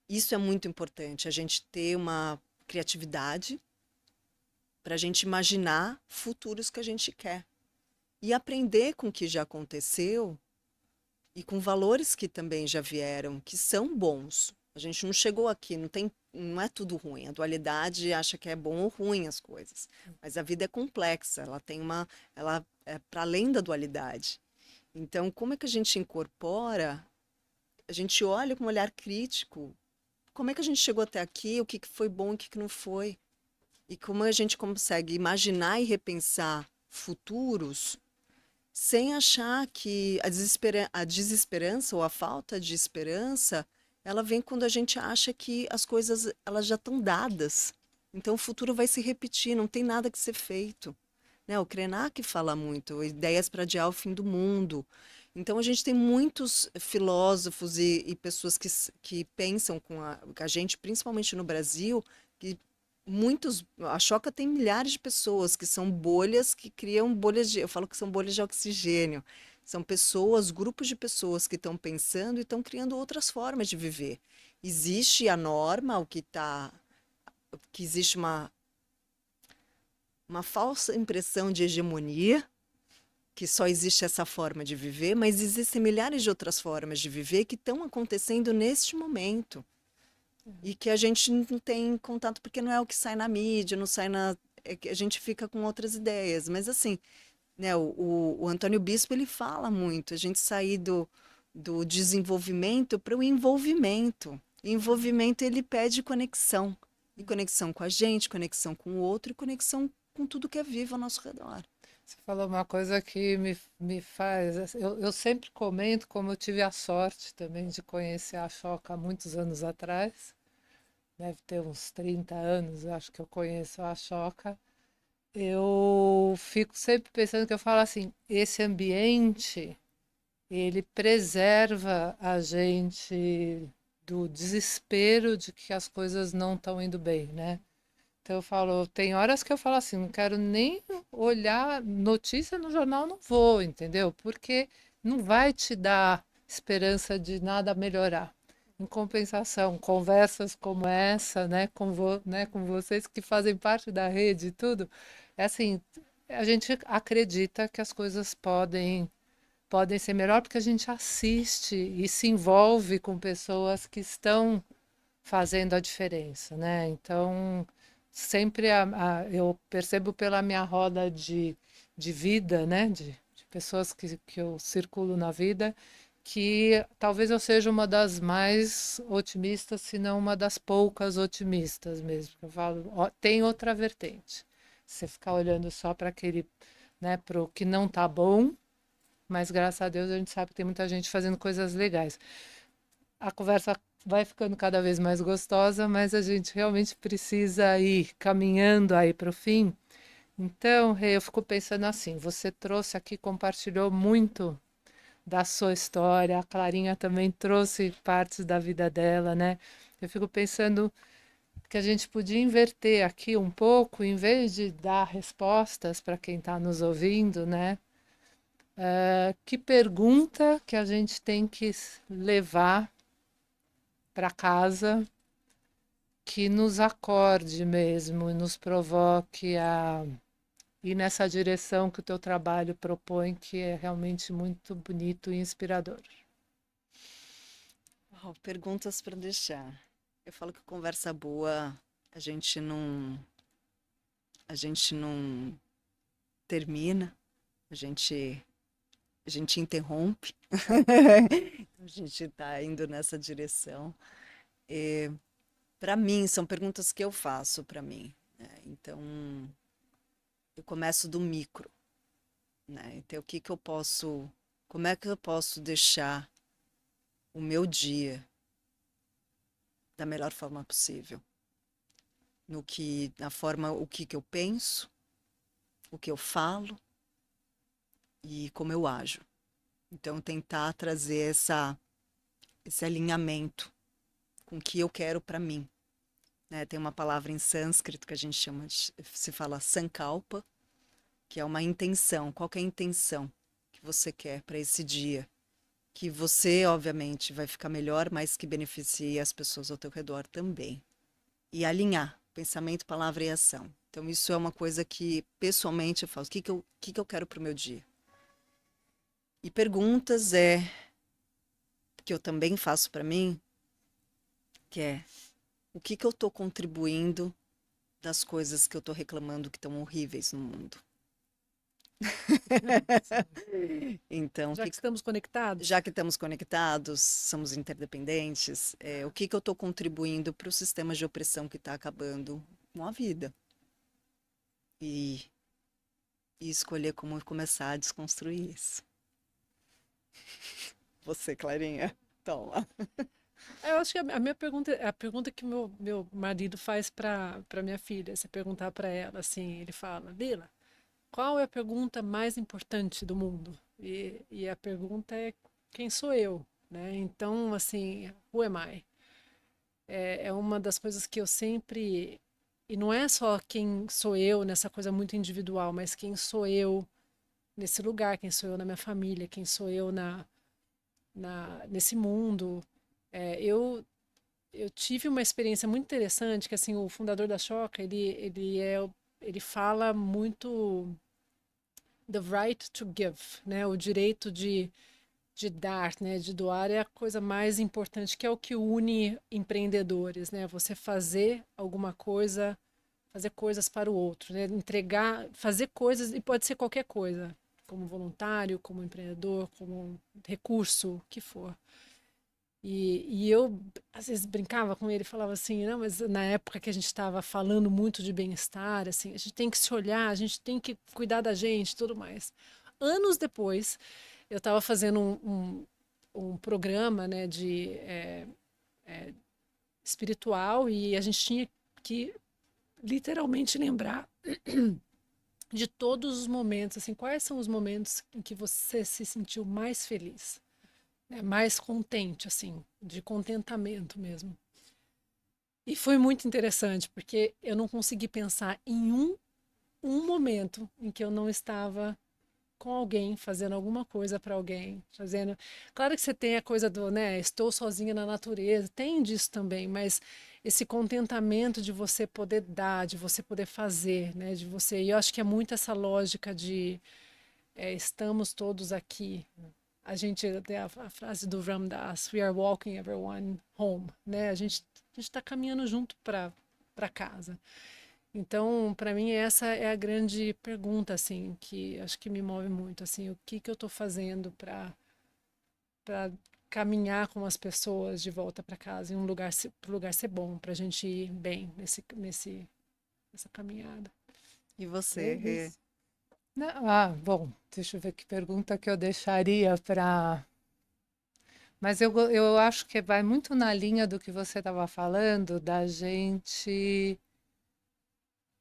isso é muito importante. A gente ter uma criatividade para a gente imaginar futuros que a gente quer. E aprender com o que já aconteceu e com valores que também já vieram, que são bons. A gente não chegou aqui, não é tudo ruim. A dualidade acha que é bom ou ruim as coisas. Mas a vida é complexa, ela é para além da dualidade. Então, como é que a gente incorpora? A gente olha com um olhar crítico. Como é que a gente chegou até aqui? O que foi bom e o que não foi? E como a gente consegue imaginar e repensar futuros sem achar que a desesperança ou a falta de esperança, ela vem quando a gente acha que as coisas elas já estão dadas. Então o futuro vai se repetir, não tem nada que ser feito. Né? O Krenak fala muito, ideias para adiar o fim do mundo. Então a gente tem muitos filósofos e pessoas que pensam com a gente, principalmente no Brasil, que a Choca tem milhares de pessoas que são bolhas que criam eu falo que são bolhas de oxigênio. São pessoas, grupos de pessoas que estão pensando e estão criando outras formas de viver. Existe a norma, que existe uma falsa impressão de hegemonia, que só existe essa forma de viver, mas existem milhares de outras formas de viver que estão acontecendo neste momento. E que a gente não tem contato porque não é o que sai na mídia, não sai na. É que a gente fica com outras ideias. Mas assim, né, o Antônio Bispo ele fala muito, a gente sair do desenvolvimento para o envolvimento. E envolvimento ele pede conexão. E conexão com a gente, conexão com o outro e conexão com tudo que é vivo ao nosso redor. Você falou uma coisa que me faz. Eu sempre comento como eu tive a sorte também de conhecer a Choca há muitos anos atrás. Deve ter uns 30 anos, eu acho que eu conheço a Choca. Eu fico sempre pensando que eu falo assim, esse ambiente, ele preserva a gente do desespero de que as coisas não estão indo bem, né? Então eu falo, tem horas que eu falo assim, não quero nem olhar notícia no jornal, não vou, entendeu? Porque não vai te dar esperança de nada melhorar. Em compensação, conversas como essa, né, com vocês que fazem parte da rede e tudo, é assim, a gente acredita que as coisas podem ser melhor porque a gente assiste e se envolve com pessoas que estão fazendo a diferença, né? Então, sempre eu percebo pela minha roda de vida, né? De pessoas que eu circulo na vida, que talvez eu seja uma das mais otimistas, se não uma das poucas otimistas mesmo. Eu falo, ó, tem outra vertente. Você ficar olhando só para aquele, né, para o que não tá bom, mas graças a Deus a gente sabe que tem muita gente fazendo coisas legais. A conversa vai ficando cada vez mais gostosa, mas a gente realmente precisa ir caminhando aí para o fim. Então, Rei, eu fico pensando assim, você trouxe aqui, compartilhou muito da sua história, a Clarinha também trouxe partes da vida dela, né? Eu fico pensando que a gente podia inverter aqui um pouco, em vez de dar respostas para quem está nos ouvindo, né? Que pergunta que a gente tem que levar para casa que nos acorde mesmo e nos provoque a ir nessa direção que o teu trabalho propõe, que é realmente muito bonito e inspirador. Perguntas para deixar. Eu falo que conversa boa a gente não termina, a gente a gente interrompe. A gente está indo nessa direção. Para mim, são perguntas que eu faço para mim, né? Então, eu começo do micro, né? Então, como é que eu posso deixar o meu dia da melhor forma possível? O que eu penso, o que eu falo e como eu ajo. Então, tentar trazer esse alinhamento com o que eu quero para mim, né? Tem uma palavra em sânscrito que a gente chama se fala sankalpa, que é uma intenção. Qual que é a intenção que você quer para esse dia? Que você, obviamente, vai ficar melhor, mas que beneficie as pessoas ao teu redor também. E alinhar pensamento, palavra e ação. Então, isso é uma coisa que, pessoalmente, eu faço. O que eu quero para o meu dia? E perguntas que eu também faço para mim, que é o que eu estou contribuindo das coisas que eu estou reclamando que estão horríveis no mundo. Então, Já que estamos conectados, já que estamos conectados, somos interdependentes, o que eu estou contribuindo para o sistema de opressão que está acabando com a vida? E, e escolher como começar a desconstruir isso. Você, Clarinha, toma. eu acho que a minha pergunta, a pergunta que meu marido faz para minha filha, se perguntar para ela, assim, ele fala, Lila, qual é a pergunta mais importante do mundo? E a pergunta é quem sou eu, né? Então, assim, who am I? É uma das coisas que eu sempre. E não é só quem sou eu nessa coisa muito individual, mas quem sou eu nesse lugar, quem sou eu na minha família, quem sou eu nesse mundo. Eu tive uma experiência muito interessante, que assim, o fundador da Choca, ele fala muito the right to give, né? O direito de dar, né? De doar é a coisa mais importante, que é o que une empreendedores, né? Você fazer alguma coisa, fazer coisas para o outro, né? Entregar, fazer coisas, e pode ser qualquer coisa, como voluntário, como empreendedor, como recurso, o que for. E eu, às vezes, brincava com ele, falava assim, não, mas na época que a gente estava falando muito de bem-estar, assim, a gente tem que se olhar, a gente tem que cuidar da gente e tudo mais. Anos depois, eu estava fazendo um programa, né, espiritual, e a gente tinha que literalmente lembrar de todos os momentos, assim, quais são os momentos em que você se sentiu mais feliz, né, mais contente, assim, de contentamento mesmo. E foi muito interessante, porque eu não consegui pensar em um momento em que eu não estava com alguém, fazendo alguma coisa para alguém, fazendo. Claro que você tem a coisa do, né, estou sozinha na natureza, tem disso também, mas esse contentamento de você poder dar, de você poder fazer, né, de você. E eu acho que é muito essa lógica de estamos todos aqui. A gente tem a frase do Ram Dass, we are walking everyone home, né? A gente está caminhando junto para casa. Então, para mim, essa é a grande pergunta, assim, que acho que me move muito, assim, o que eu estou fazendo para caminhar com as pessoas de volta para casa, em um lugar, para o lugar ser bom, para a gente ir bem nessa caminhada. E É você, Rê? isso. Bom, deixa eu ver que pergunta que eu deixaria para. Mas eu acho que vai muito na linha do que você estava falando, da gente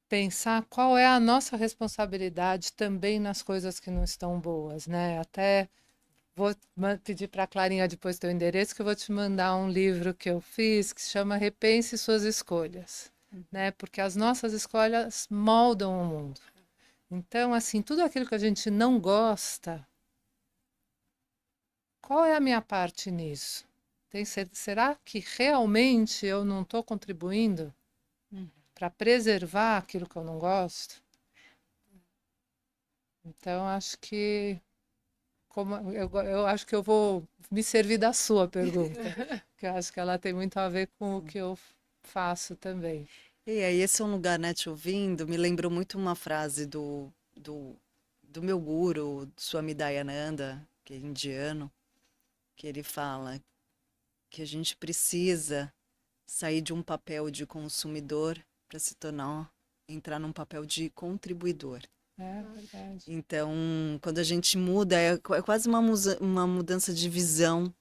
pensar qual é a nossa responsabilidade também nas coisas que não estão boas, né? Até vou pedir para a Clarinha depois teu endereço, que eu vou te mandar um livro que eu fiz que se chama Repense Suas Escolhas, né? Porque as nossas escolhas moldam o mundo. Então, assim, tudo aquilo que a gente não gosta, qual é a minha parte nisso? Será que realmente eu não estou contribuindo para preservar aquilo que eu não gosto? Então, acho que eu acho que eu vou me servir da sua pergunta, que eu acho que ela tem muito a ver com o que eu faço também. E aí, esse é um lugar, né, te ouvindo, me lembrou muito uma frase do meu guru, Swami Dayananda, que é indiano, que ele fala que a gente precisa sair de um papel de consumidor para se entrar num papel de contribuidor. É verdade. Então, quando a gente muda, é quase uma mudança de visão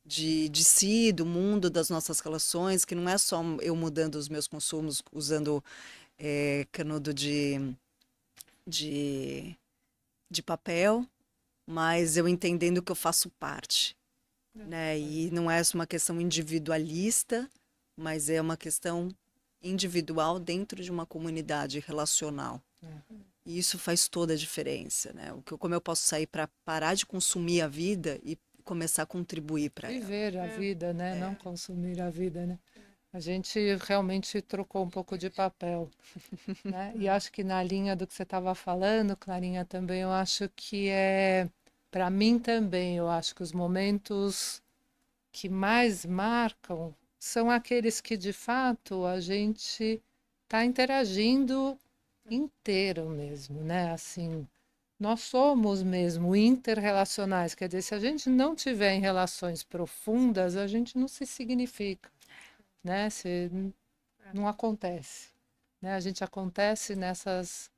de si, do mundo, das nossas relações, que não é só eu mudando os meus consumos, usando canudo de, de papel, mas eu entendendo que eu faço parte. né? E não é só uma questão individualista, mas é uma questão individual dentro de uma comunidade relacional. E isso faz toda a diferença, né? Como eu posso sair para parar de consumir a vida e começar a contribuir para ela. Viver a vida, né? Não consumir a vida, né? A gente realmente trocou um pouco de papel, né? E acho que na linha do que você estava falando, Clarinha, também eu acho que para mim também, eu acho que os momentos que mais marcam são aqueles que de fato a gente está interagindo inteiro mesmo, né? Assim, nós somos mesmo interrelacionais, quer dizer, se a gente não tiver em relações profundas, a gente não se significa, né? Não acontece, né? A gente acontece nessas.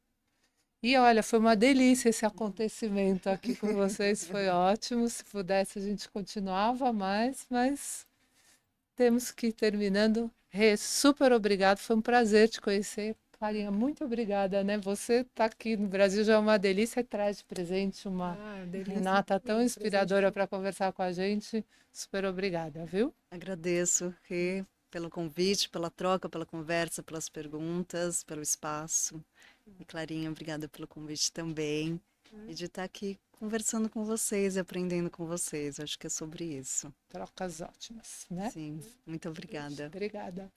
E olha, foi uma delícia esse acontecimento aqui com vocês, foi ótimo. Se pudesse, a gente continuava mais, mas temos que ir terminando. Rê, super obrigado, foi um prazer te conhecer. Clarinha, muito obrigada, né? Você está aqui no Brasil já é uma delícia e traz de presente uma Delícia. Renata tão Presente. inspiradora para conversar com a gente. Super obrigada, viu? Agradeço, Rê, pelo convite, pela troca, pela conversa, pelas perguntas, pelo espaço. E Clarinha, obrigada pelo convite também. E de estar aqui conversando com vocês e aprendendo com vocês. Acho que é sobre isso. Trocas ótimas, né? Sim, muito obrigada. Obrigada.